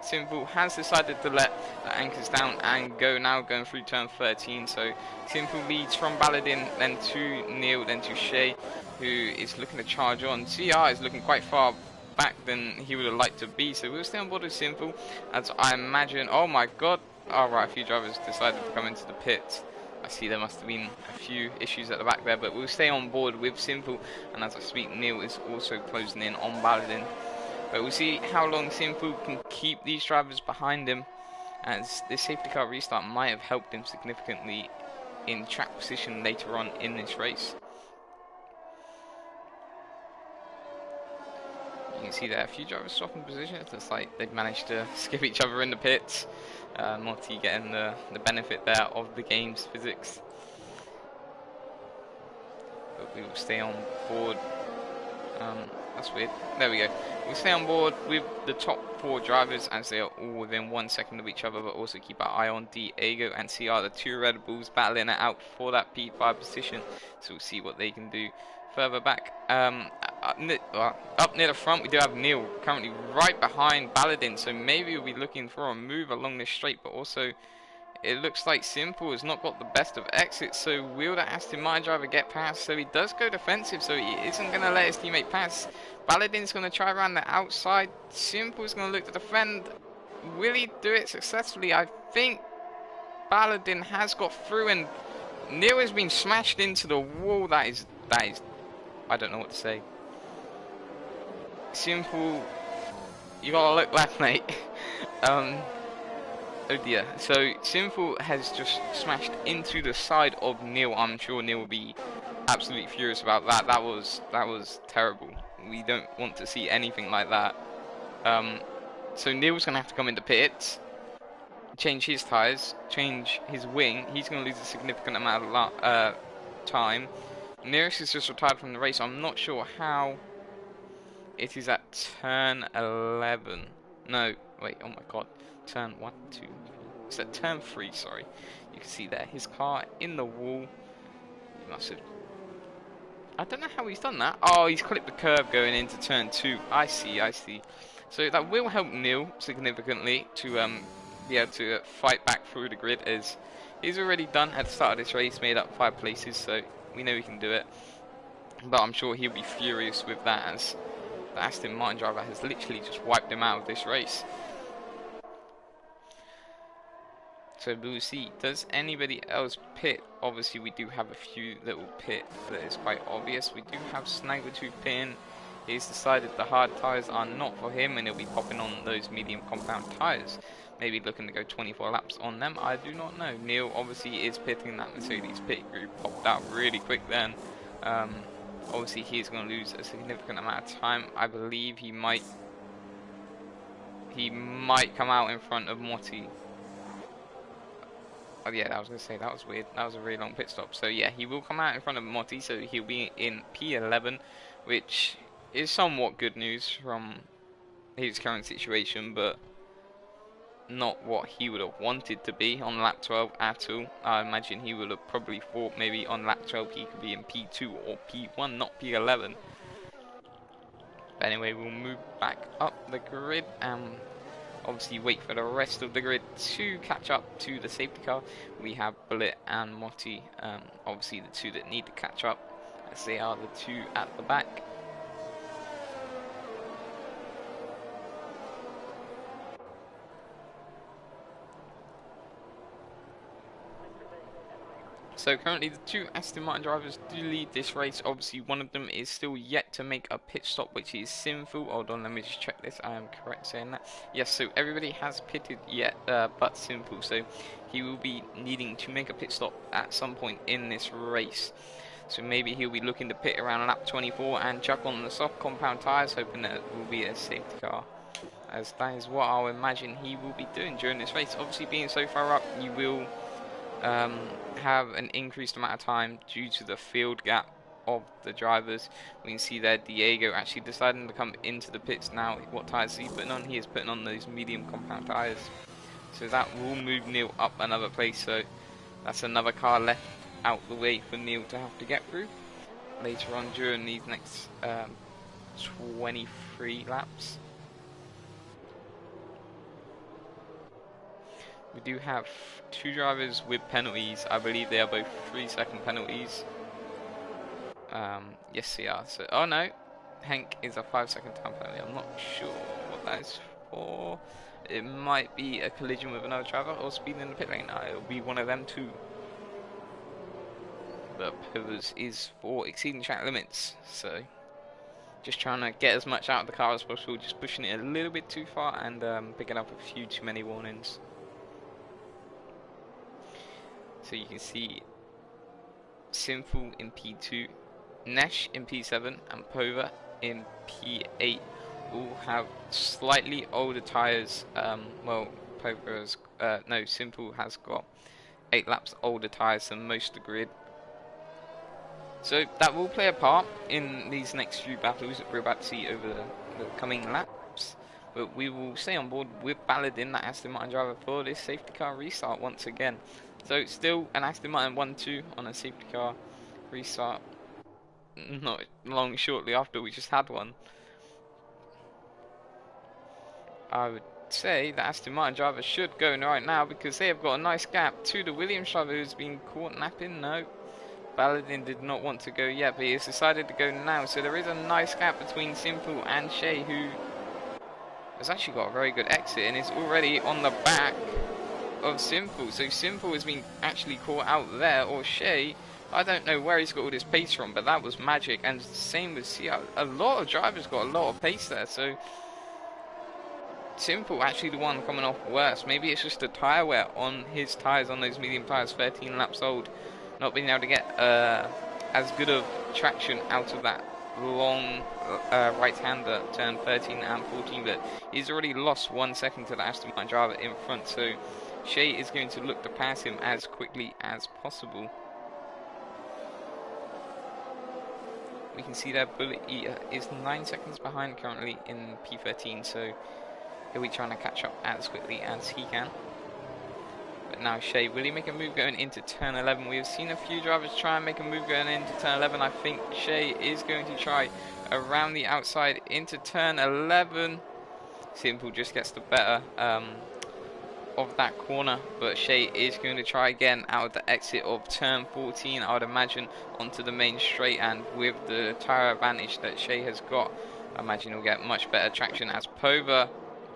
Sinful has decided to let the anchors down and go now, going through turn 13. So Sinful leads from Baladin, then to Neil, then to Shay, who is looking to charge on. CR is looking quite far back than he would have liked to be, so we'll stay on board with Sinful, as I imagine. Oh my god. Alright, a few drivers decided to come into the pit. I see there must have been a few issues at the back there, but we'll stay on board with Sinful, and as I speak, Neil is also closing in on Baladin. But we'll see how long Sinful can keep these drivers behind him, as this safety car restart might have helped him significantly in track position later on in this race. You can see there a few drivers swapping positions. It's like they've managed to skip each other in the pits. Monty getting the benefit there of the game's physics. But we will stay on board. That's weird. There we go. We'll stay on board with the top 4 drivers, as they are all within 1 second of each other, but also keep our eye on Diego and CR, the 2 Red Bulls, battling it out for that P5 position. So we'll see what they can do further back. Up near the front, we do have Neil currently right behind Baladin, so maybe we'll be looking for a move along this straight, but also it looks like Sinful has not got the best of exits, so will the Aston Martin driver get past? So he does go defensive, so he isn't going to let his teammate pass. Baladin's going to try around the outside. Sinful's going to look to defend. Will he do it successfully? I think Baladin has got through, and Neil has been smashed into the wall. That is, I don't know what to say. Sinful, you gotta look left, mate. Oh dear. So Sinful has just smashed into the side of Neil. I'm sure Neil will be absolutely furious about that. That was terrible. We don't want to see anything like that. So Neil's gonna have to come into pits, change his tyres, change his wing. He's gonna lose a significant amount of time. Nearest is just retired from the race. I'm not sure how. It is at turn 11. No, wait, oh my god. Turn 1, 2, 3. It's at turn 3, sorry. You can see there his car in the wall. He must have I don't know how he's done that. Oh, he's clipped the curb going into turn 2. I see, I see. So that will help Neil significantly to be able to fight back through the grid, as he's already done at the start of this race, made up 5 places, so we know he can do it. But I'm sure he'll be furious with that, as the Aston Martin driver has literally just wiped him out of this race. So we'll see, does anybody else pit? Obviously we do have a few that will pit that is quite obvious. We do have Snaggletooth pitting. He's decided the hard tyres are not for him, and he'll be popping on those medium compound tyres. Maybe looking to go 24 laps on them, I do not know. Neil obviously is pitting. That Mercedes pit group popped out really quick then. Obviously he's going to lose a significant amount of time. I believe he might come out in front of Motti. Oh yeah, I was going to say, that was weird. That was a really long pit stop. So yeah, he will come out in front of Motti, so he'll be in P11, which is somewhat good news from his current situation, but not what he would have wanted to be on lap 12 at all. I imagine he would have probably thought maybe on lap 12 he could be in P2 or P1, not P11. But anyway, we'll move back up the grid and obviously wait for the rest of the grid to catch up to the safety car. We have Bullet and Motti, obviously the two that need to catch up, as they are the two at the back. So currently the two Aston Martin drivers do lead this race. Obviously one of them is still yet to make a pit stop, which is Sinful. Hold on, let me just check this. I am correct saying that. Yes, so everybody has pitted yet but Sinful. So he will be needing to make a pit stop at some point in this race. So maybe he'll be looking to pit around lap 24 and chuck on the soft compound tyres, hoping that it will be a safety car, as that is what I'll imagine he will be doing during this race. Obviously being so far up, you will have an increased amount of time due to the field gap of the drivers. We can see there Diego actually deciding to come into the pits now. What tyres is he putting on? He is putting on those medium compound tyres. So that will move Neil up another place. So that's another car left out the way for Neil to have to get through later on during these next 23 laps. We do have two drivers with penalties. I believe they are both 3-second penalties. Yes, they are. So, oh no, Henk is a 5-second time penalty. I'm not sure what that is for. It might be a collision with another driver or speeding in the pit lane. It'll be one of them two. But Pivers is for exceeding track limits. So, just trying to get as much out of the car as possible. Just pushing it a little bit too far and picking up a few too many warnings. So you can see Sinful in P2, Nesh in P7, and Pova in P8 all have slightly older tyres. Well, Pova's no, Sinful has got 8 laps older tyres than most of the grid. So that will play a part in these next few battles that we're about to see over the coming laps. But we will stay on board with Baladin, that Aston Martin driver, for this safety car restart once again. So still an Aston Martin 1-2 on a safety car restart. Not long shortly after we just had one. I would say the Aston Martin driver should go right now, because they have got a nice gap to the Williams driver who's been caught napping. No, Baladin did not want to go yet, but he has decided to go now. So there is a nice gap between Simple and Shea, who has actually got a very good exit and is already on the back of Simple. So Simple has been actually caught out there, or Shea, I don't know where he's got all this pace from, but that was magic. And same with Sia. A lot of drivers got a lot of pace there, so Simple actually the one coming off worse. Maybe it's just the tyre wear on his tyres, on those medium tyres, 13 laps old, not being able to get as good of traction out of that long right-hander, turn 13 and 14, but he's already lost 1 second to the Aston Martin driver in front, so Shea is going to look to pass him as quickly as possible. We can see that Bullet Eater is 9 seconds behind currently in P13, so he'll be trying to catch up as quickly as he can. now Shea. Will he make a move going into turn 11? We've seen a few drivers try and make a move going into turn 11. I think Shea is going to try around the outside into turn 11. Simple just gets the better of that corner, but Shea is going to try again out of the exit of turn 14, I would imagine, onto the main straight, and with the tyre advantage that Shea has got, I imagine he'll get much better traction as Pova.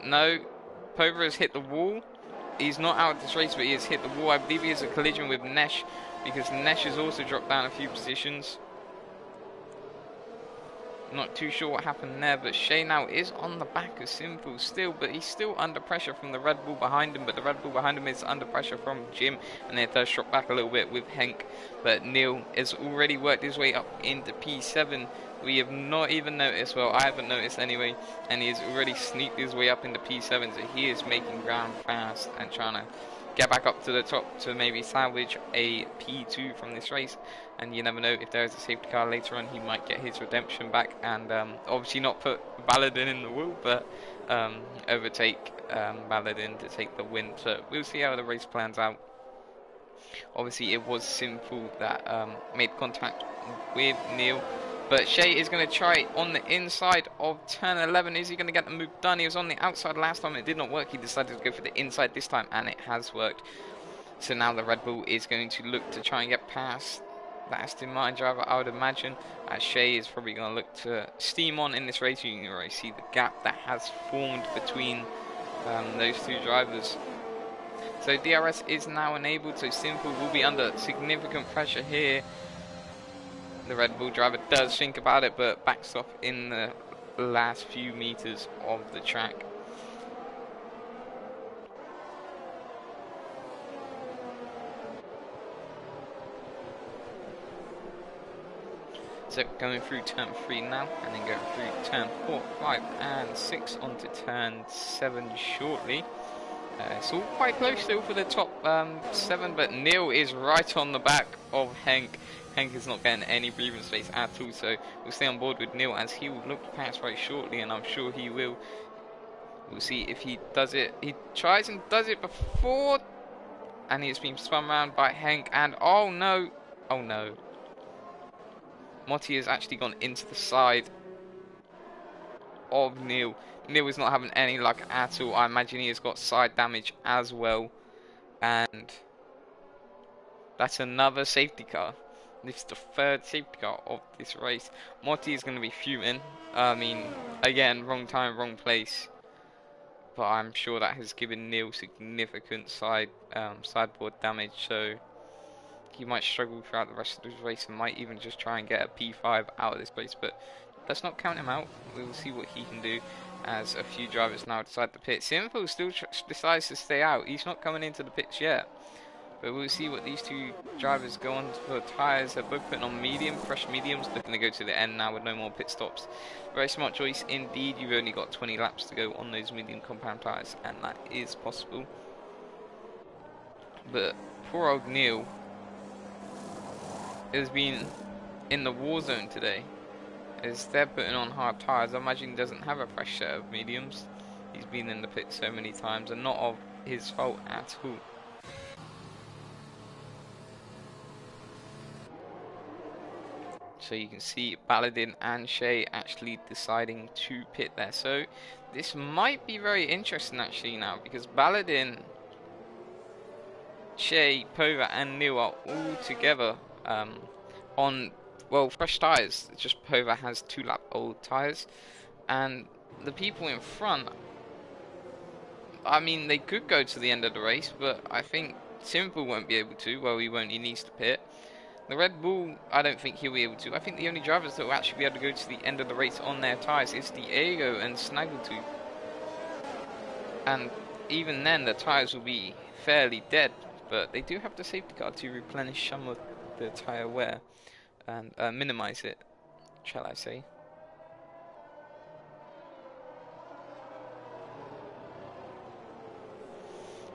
No, Pova has hit the wall. He's not out of this race, but he has hit the wall. I believe he has a collision with Nesh, because Nesh has also dropped down a few positions. Not too sure what happened there, but Shea now is on the back of Simple still, but he's still under pressure from the Red Bull behind him, but the Red Bull behind him is under pressure from Jim, and it does drop back a little bit with Henk, but Neil has already worked his way up into P7. We have not even noticed, well, I haven't noticed anyway, and he has already sneaked his way up into P7, so he is making ground fast and trying to get back up to the top to maybe salvage a P2 from this race. And you never know, if there is a safety car later on, he might get his redemption back, and obviously not put Baladin in the wheel, but overtake Baladin to take the win. So we'll see how the race plans out. Obviously it was Simple that made contact with Neil, but Shea is going to try on the inside of turn 11. Is he going to get the move done? He was on the outside last time, it did not work. He decided to go for the inside this time, and it has worked. So now the Red Bull is going to look to try and get past the Aston Martin driver, I would imagine, as Shea is probably going to look to steam on in this race. You can already see the gap that has formed between those two drivers. So DRS is now enabled, so Simple will be under significant pressure here. The Red Bull driver does think about it, but backs off in the last few meters of the track. So going through turn 3 now, and then going through turn 4, 5 and 6 onto turn 7 shortly. It's all quite close still for the top 7, but Neil is right on the back of Henk. Henk is not getting any breathing space at all, so we'll stay on board with Neil as he will look to pass very shortly, and I'm sure he will. We'll see if he does it. He tries and does it before, and he's been spun around by Henk, and oh no, oh no. Motti has actually gone into the side of Neil. Neil is not having any luck at all. I imagine he has got side damage as well, and that's another safety car. This is the third safety car of this race. Motti is going to be fuming. I mean, again, wrong time, wrong place. But I'm sure that has given Neil significant sideboard damage, so he might struggle throughout the rest of this race and might even just try and get a P5 out of this place. But let's not count him out. We will see what he can do as a few drivers now decide to pit. Simple still decides to stay out. He's not coming into the pits yet. But we'll see what these two drivers go on for tyres. They're both putting on medium, fresh mediums, looking to go to the end now with no more pit stops. Very smart choice indeed. You've only got 20 laps to go on those medium compound tyres, and that is possible. But poor old Neil has been in the war zone today, as they're putting on hard tyres. I imagine he doesn't have a fresh set of mediums. He's been in the pit so many times, and not of his fault at all. So you can see Baladin and Shea actually deciding to pit there. So this might be very interesting actually now, because Baladin, Shea, Pova and Neil are all together on, well, fresh tyres. Just Pova has 2-lap old tyres, and the people in front, I mean, they could go to the end of the race, but I think Simple won't be able to. Well, he won't, he needs to pit. The Red Bull, I don't think he'll be able to. I think the only drivers that will actually be able to go to the end of the race on their tyres is Diego and Snaggletooth. And even then, the tyres will be fairly dead. But they do have the safety car to replenish some of the tyre wear and minimize it, shall I say.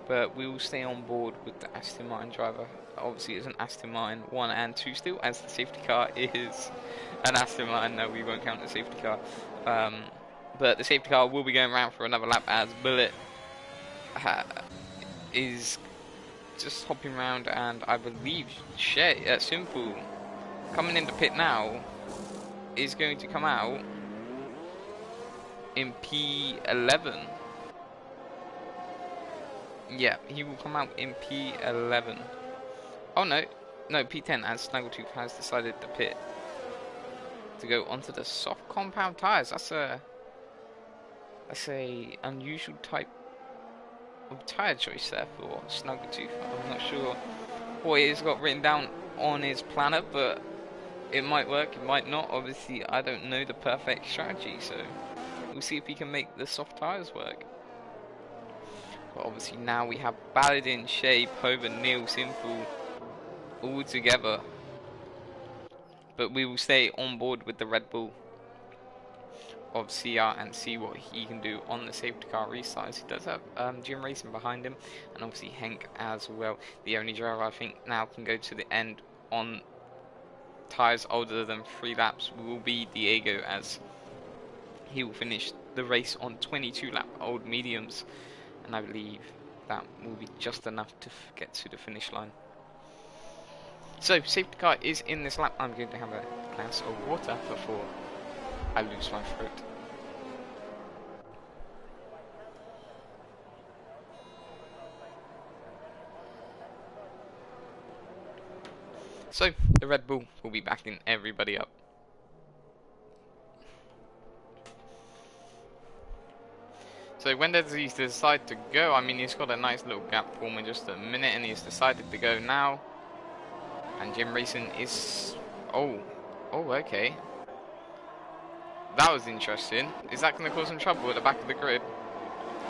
But we will stay on board with the Aston Martin driver. Obviously it's an Aston Martin 1 and 2 still, as the safety car is an Aston Martin. No, we won't count the safety car. But the safety car will be going around for another lap, as Bullet is just hopping around, and I believe Simple coming into pit now is going to come out in P11. Yeah, he will come out in P11. Oh no, P10, as Snaggletooth has decided to pit to go onto the soft compound tires. That's a unusual type of tire choice there for Snaggletooth. I'm not sure what he's got written down on his planner, but it might work, it might not. Obviously, I don't know the perfect strategy, so we'll see if he can make the soft tires work. But obviously now we have Baladin, Shay, Pova, Neil, Simple all together. But we will stay on board with the Red Bull of CR and see what he can do on the safety car restarts. He does have Jim Racing behind him, and obviously Henk as well. The only driver I think now can go to the end on tyres older than 3 laps will be Diego, as he will finish the race on 22 lap old mediums, and I believe that will be just enough to get to the finish line. So safety car is in this lap. I'm going to have a glass of water before I lose my throat. So the Red Bull will be backing everybody up. So when does he decide to go? I mean, he's got a nice little gap form in just a minute, and he's decided to go now. And Jim Racing is... Oh, okay. That was interesting. Is that going to cause some trouble at the back of the grid?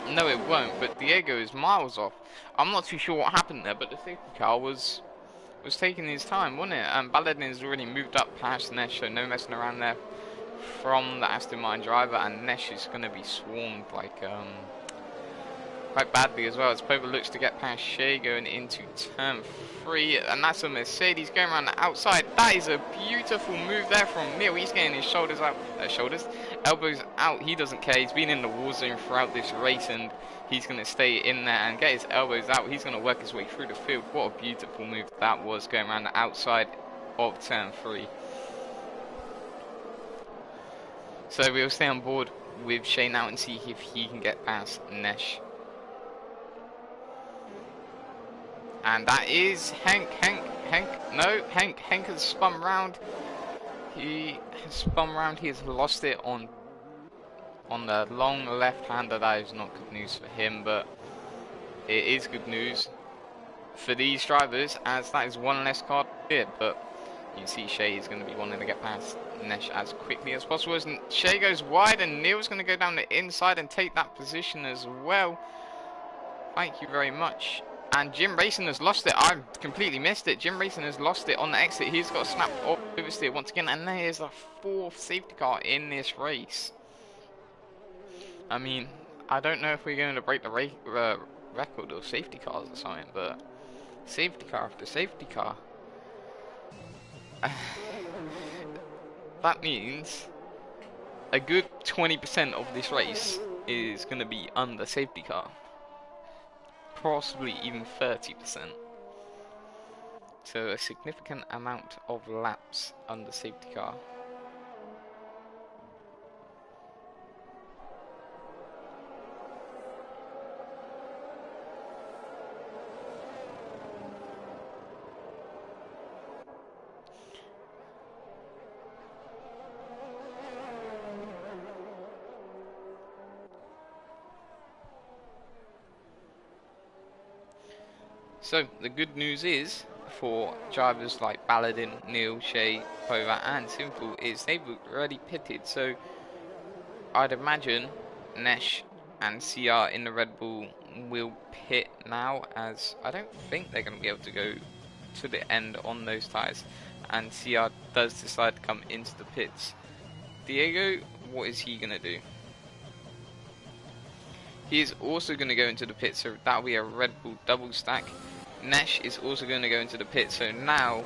No, it won't, but Diego is miles off. I'm not too sure what happened there, but the safety car was taking his time, wasn't it? And Baladin has already moved up past Nesh, so no messing around there from the Aston Martin driver, and Nesh is going to be swarmed like quite badly as well, as Pova looks to get past Shea going into turn 3, and that's a Mercedes going around the outside. That is a beautiful move there from Neil. He's getting his shoulders out, elbows out. He doesn't care. He's been in the war zone throughout this race, and he's going to stay in there and get his elbows out. He's going to work his way through the field. What a beautiful move that was, going around the outside of turn 3. So we'll stay on board with Shea now and see if he can get past Nesh. And that is Henk has spun round. He has spun round. He has lost it on the long left-hander. That is not good news for him, but it is good news for these drivers, as that is one less car here. But you see Shea is going to be wanting to get past Nesh as quickly as possible. As Shea goes wide, and Neil's going to go down the inside and take that position as well. Thank you very much. And Jim Racing has lost it. I completely missed it. Jim Racing has lost it on the exit. He's got to snap oversteer once again. And there's a 4th safety car in this race. I mean, I don't know if we're going to break the record of safety cars or something, but safety car after safety car. That means a good 20% of this race is going to be under safety car. Possibly even 30%. So a significant amount of laps under safety car. So the good news is, for drivers like Baladin, Neil, Shea, Pova and Simple, is they've already pitted. So I'd imagine Nesh and CR in the Red Bull will pit now, as I don't think they're going to be able to go to the end on those tyres, and CR does decide to come into the pits. Diego, what is he going to do? He is also going to go into the pit, so that will be a Red Bull double stack. Nesh is also going to go into the pit, so now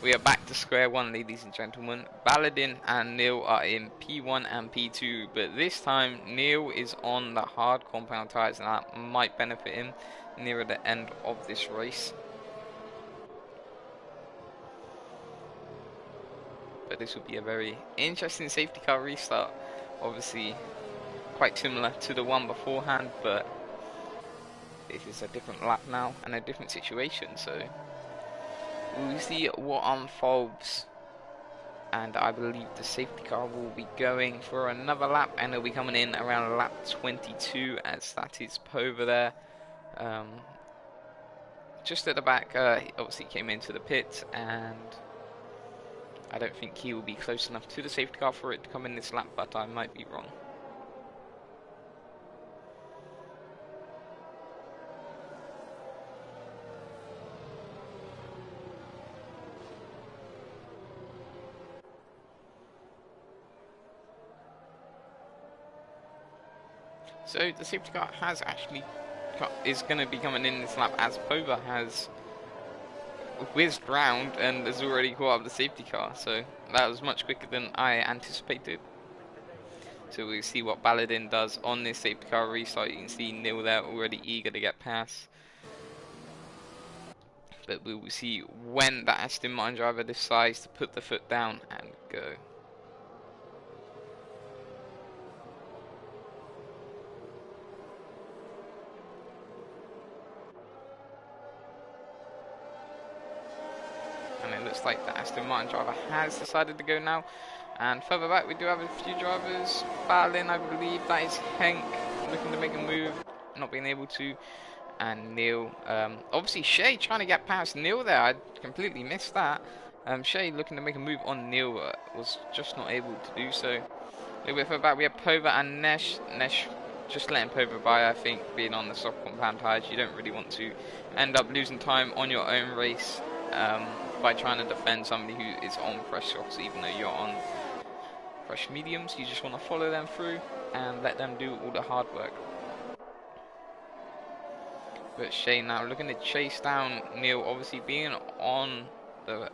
We are back to square one, ladies and gentlemen. Baladin and Neil are in P1 and P2, but this time Neil is on the hard compound tyres, and that might benefit him nearer the end of this race. But this will be a very interesting safety car restart. Obviously, quite similar to the one beforehand, but this is a different lap now and a different situation, so we'll see what unfolds. And I believe the safety car will be going for another lap, and it'll be coming in around lap 22, as that is Pova there. Just at the back, he obviously came into the pit, and I don't think he will be close enough to the safety car for it to come in this lap, but I might be wrong. So the safety car has actually is going to be coming in this lap, as Pova has whizzed round and has already caught up the safety car. So that was much quicker than I anticipated. So we'll see what Baladin does on this safety car restart. You can see Neil there already eager to get past. But we will see when that Aston Martin driver decides to put the foot down and go. And it looks like the Aston Martin driver has decided to go now. And further back we do have a few drivers. Balin, I believe that is Henk, looking to make a move, not being able to. And Neil, obviously Shay trying to get past Neil there. I completely missed that. Shay looking to make a move on Neil, was just not able to do so. A little bit further back we have Pova and Nesh. Nesh just letting Pova by, I think, being on the soft compound tyres. You don't really want to end up losing time on your own race by trying to defend somebody who is on fresh softs, even though you're on fresh mediums. You just want to follow them through and let them do all the hard work. But Shay now looking to chase down Neil, obviously being on the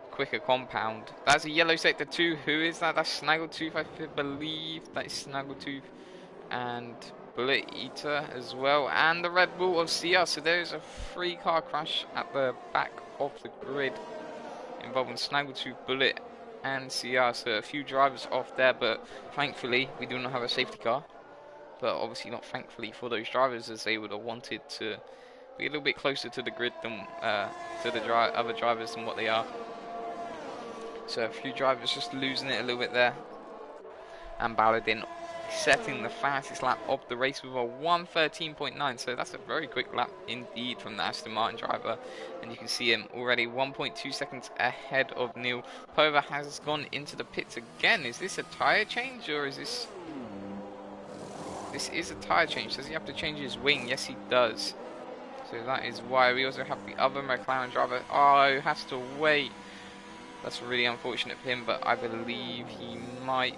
quicker compound. That's a yellow sector 2. Who is that? That's Snaggletooth, I believe. That is Snaggletooth and Bullet Eater as well. And the Red Bull of CR. So there's a 3-car crash at the back of the grid involving Snaggletooth, Bullet and CR. So a few drivers off there, but thankfully we do not have a safety car. But obviously not thankfully for those drivers, as they would have wanted to be a little bit closer to the grid than to the other drivers than what they are. So a few drivers just losing it a little bit there. And Baladin setting the fastest lap of the race with a 1:13.9. So that's a very quick lap indeed from the Aston Martin driver. And you can see him already 1.2 seconds ahead of Neil. Pova has gone into the pits again. Is this a tyre change, or is this... This is a tyre change. Does he have to change his wing? Yes, he does. So that is why. We also have the other McLaren driver. Oh, he has to wait. That's really unfortunate for him, but I believe he might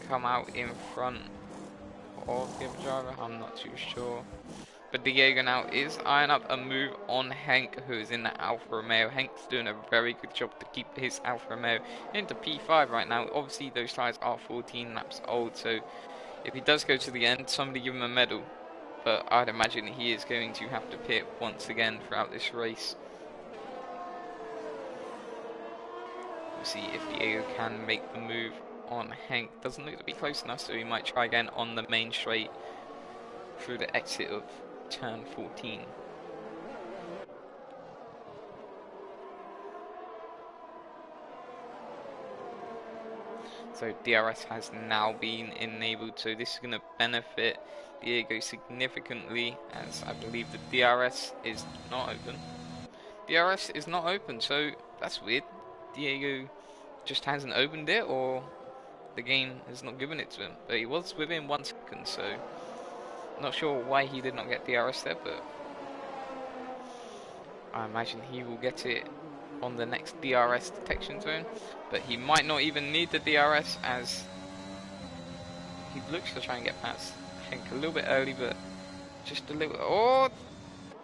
come out in front of the other driver. I'm not too sure. But Diego now is eyeing up a move on Henk, who is in the Alfa Romeo. Henk's doing a very good job to keep his Alfa Romeo into P5 right now. Obviously, those tyres are 14 laps old, so if he does go to the end, somebody give him a medal. But I'd imagine he is going to have to pit once again throughout this race. We'll see if Diego can make the move on Henk. Doesn't look to be close enough, so he might try again on the main straight through the exit of turn 14. So DRS has now been enabled, so this is going to benefit Diego significantly, as I believe the DRS is not open. DRS is not open, so that's weird. Diego just hasn't opened it, or the game has not given it to him. But he was within 1 second, so not sure why he did not get DRS there, but I imagine he will get it on the next DRS detection zone. But he might not even need the DRS, as he looks to try and get past Henk a little bit early, but just a little. Oh,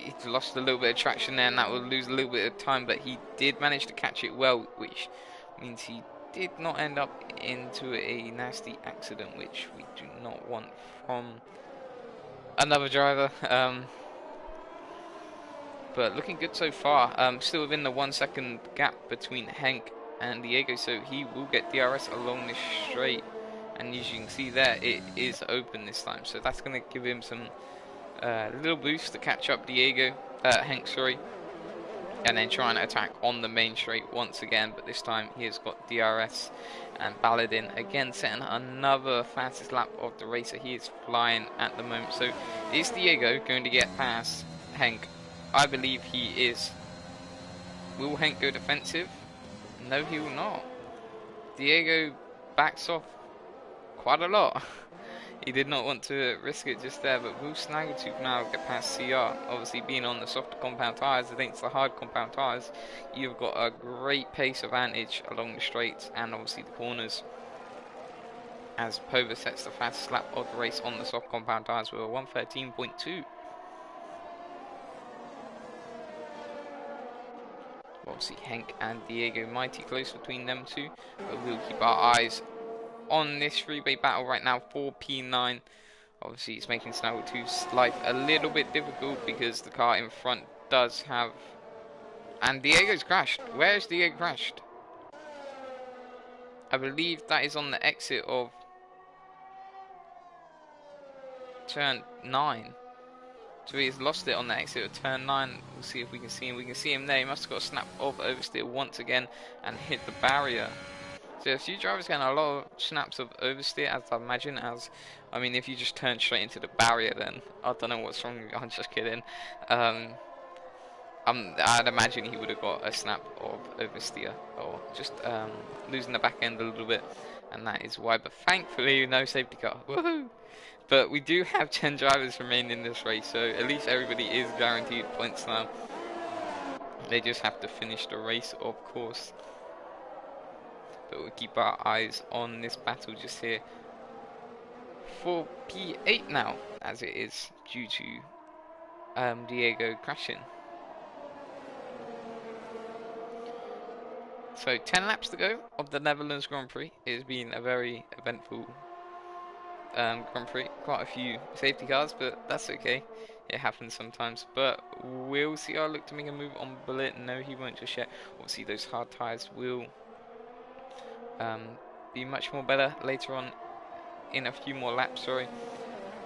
he lost a little bit of traction there, and that will lose a little bit of time, but he did manage to catch it well, which means he did not end up into a nasty accident, which we do not want from another driver. But looking good so far. Still within the 1 second gap between Henk and Diego, so he will get DRS along this straight. And as you can see there, it is open this time, so that's going to give him some little boost to catch up Henk, sorry, and then try and attack on the main straight once again. But this time he has got DRS, and Baladin again setting another fastest lap of the race. So he is flying at the moment. So is Diego going to get past Henk? I believe he is. Will Henk go defensive? No, he will not. Diego backs off quite a lot. He did not want to risk it just there, but will Snaggletooth now get past CR? Obviously, being on the softer compound tyres against the hard compound tyres, you've got a great pace advantage along the straights and obviously the corners, as Pova sets the fastest lap of the race on the soft compound tyres with a 1:13.2. Obviously, Henk and Diego mighty close between them two, but we'll keep our eyes on this freeway battle right now for P9. Obviously, it's making Snaggletooth's life a little bit difficult because the car in front does have... And Diego's crashed. Where is Diego crashed? I believe that is on the exit of turn 9. So he's lost it on the exit of turn 9. We'll see if we can see him. We can see him there. He must have got a snap of oversteer once again and hit the barrier. So a few drivers getting a lot of snaps of oversteer, as I imagine. I mean, if you just turn straight into the barrier, then I don't know what's wrong with you. I'm just kidding. I'd imagine he would have got a snap of oversteer, or just losing the back end a little bit, and that is why. But thankfully, no safety car. Woohoo! But we do have 10 drivers remaining in this race, so at least everybody is guaranteed points now. They just have to finish the race, of course. But we'll keep our eyes on this battle just here for P8 now, as it is due to Diego crashing. So 10 laps to go of the Netherlands Grand Prix. It has been a very eventful Grand Prix. Quite a few safety cars, but that's okay. It happens sometimes. But will CR look to make a move on Bullet? No, he won't just yet. Obviously, those hard tyres will be much more better later on in a few more laps. Sorry,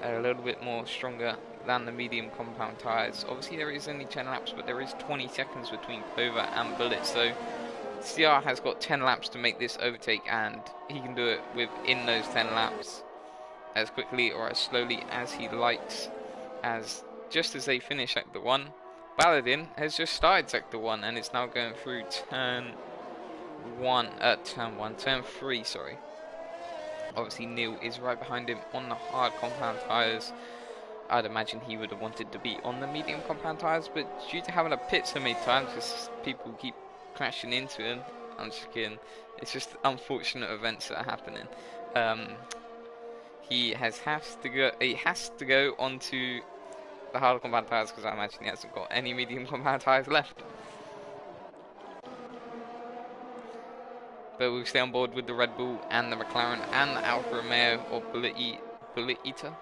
a little bit more stronger than the medium compound tyres. Obviously, there is only 10 laps, but there is 20 seconds between Pova and Bullet. So CR has got 10 laps to make this overtake, and he can do it within those 10 laps as quickly or as slowly as he likes. As just as they finish Sector 1, Baladin has just started Sector 1 and it's now going through turn 3, sorry. Obviously Neil is right behind him on the hard compound tyres. I'd imagine he would have wanted to be on the medium compound tyres, but due to having a pit so many times because people keep crashing into him, I'm just kidding, it's just unfortunate events that are happening. He has to go onto the hard compound tyres because I imagine he hasn't got any medium compound tyres left. But we'll stay on board with the Red Bull and the McLaren and the Alfa Romeo or Bullet Eater,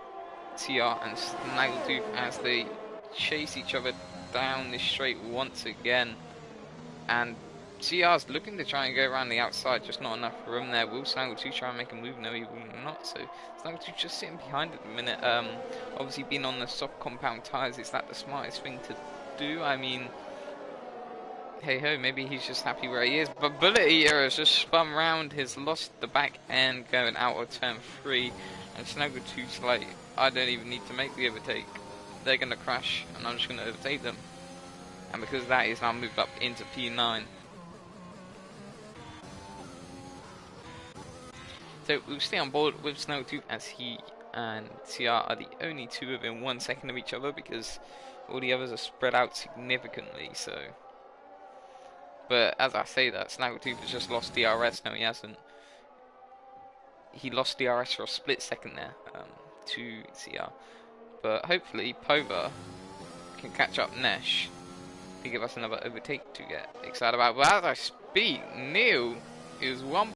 CR and Snaggletooth as they chase each other down this straight once again. And CR's looking to try and go around the outside, just not enough room there. Will Snaggletooth try and make a move? No, he will not. So Snaggletooth just sitting behind at the minute. Obviously being on the soft compound tyres, is that the smartest thing to do? I mean, hey ho, maybe he's just happy where he is. But Bullet Eater has just spun round, has lost the back end going out of turn 3. And Snaggletooth's like, I don't even need to make the overtake. They're going to crash and I'm just going to overtake them. And because of that, he's now moved up into P9. So we'll stay on board with Snaggletooth as he and CR are the only two within 1 second of each other because all the others are spread out significantly. So, but as I say that, Snaggletooth has just lost DRS. No, he hasn't. He lost DRS for a split second there to CR. But hopefully Pova can catch up Nesh to give us another overtake to get excited about. But as I speak, Neil is one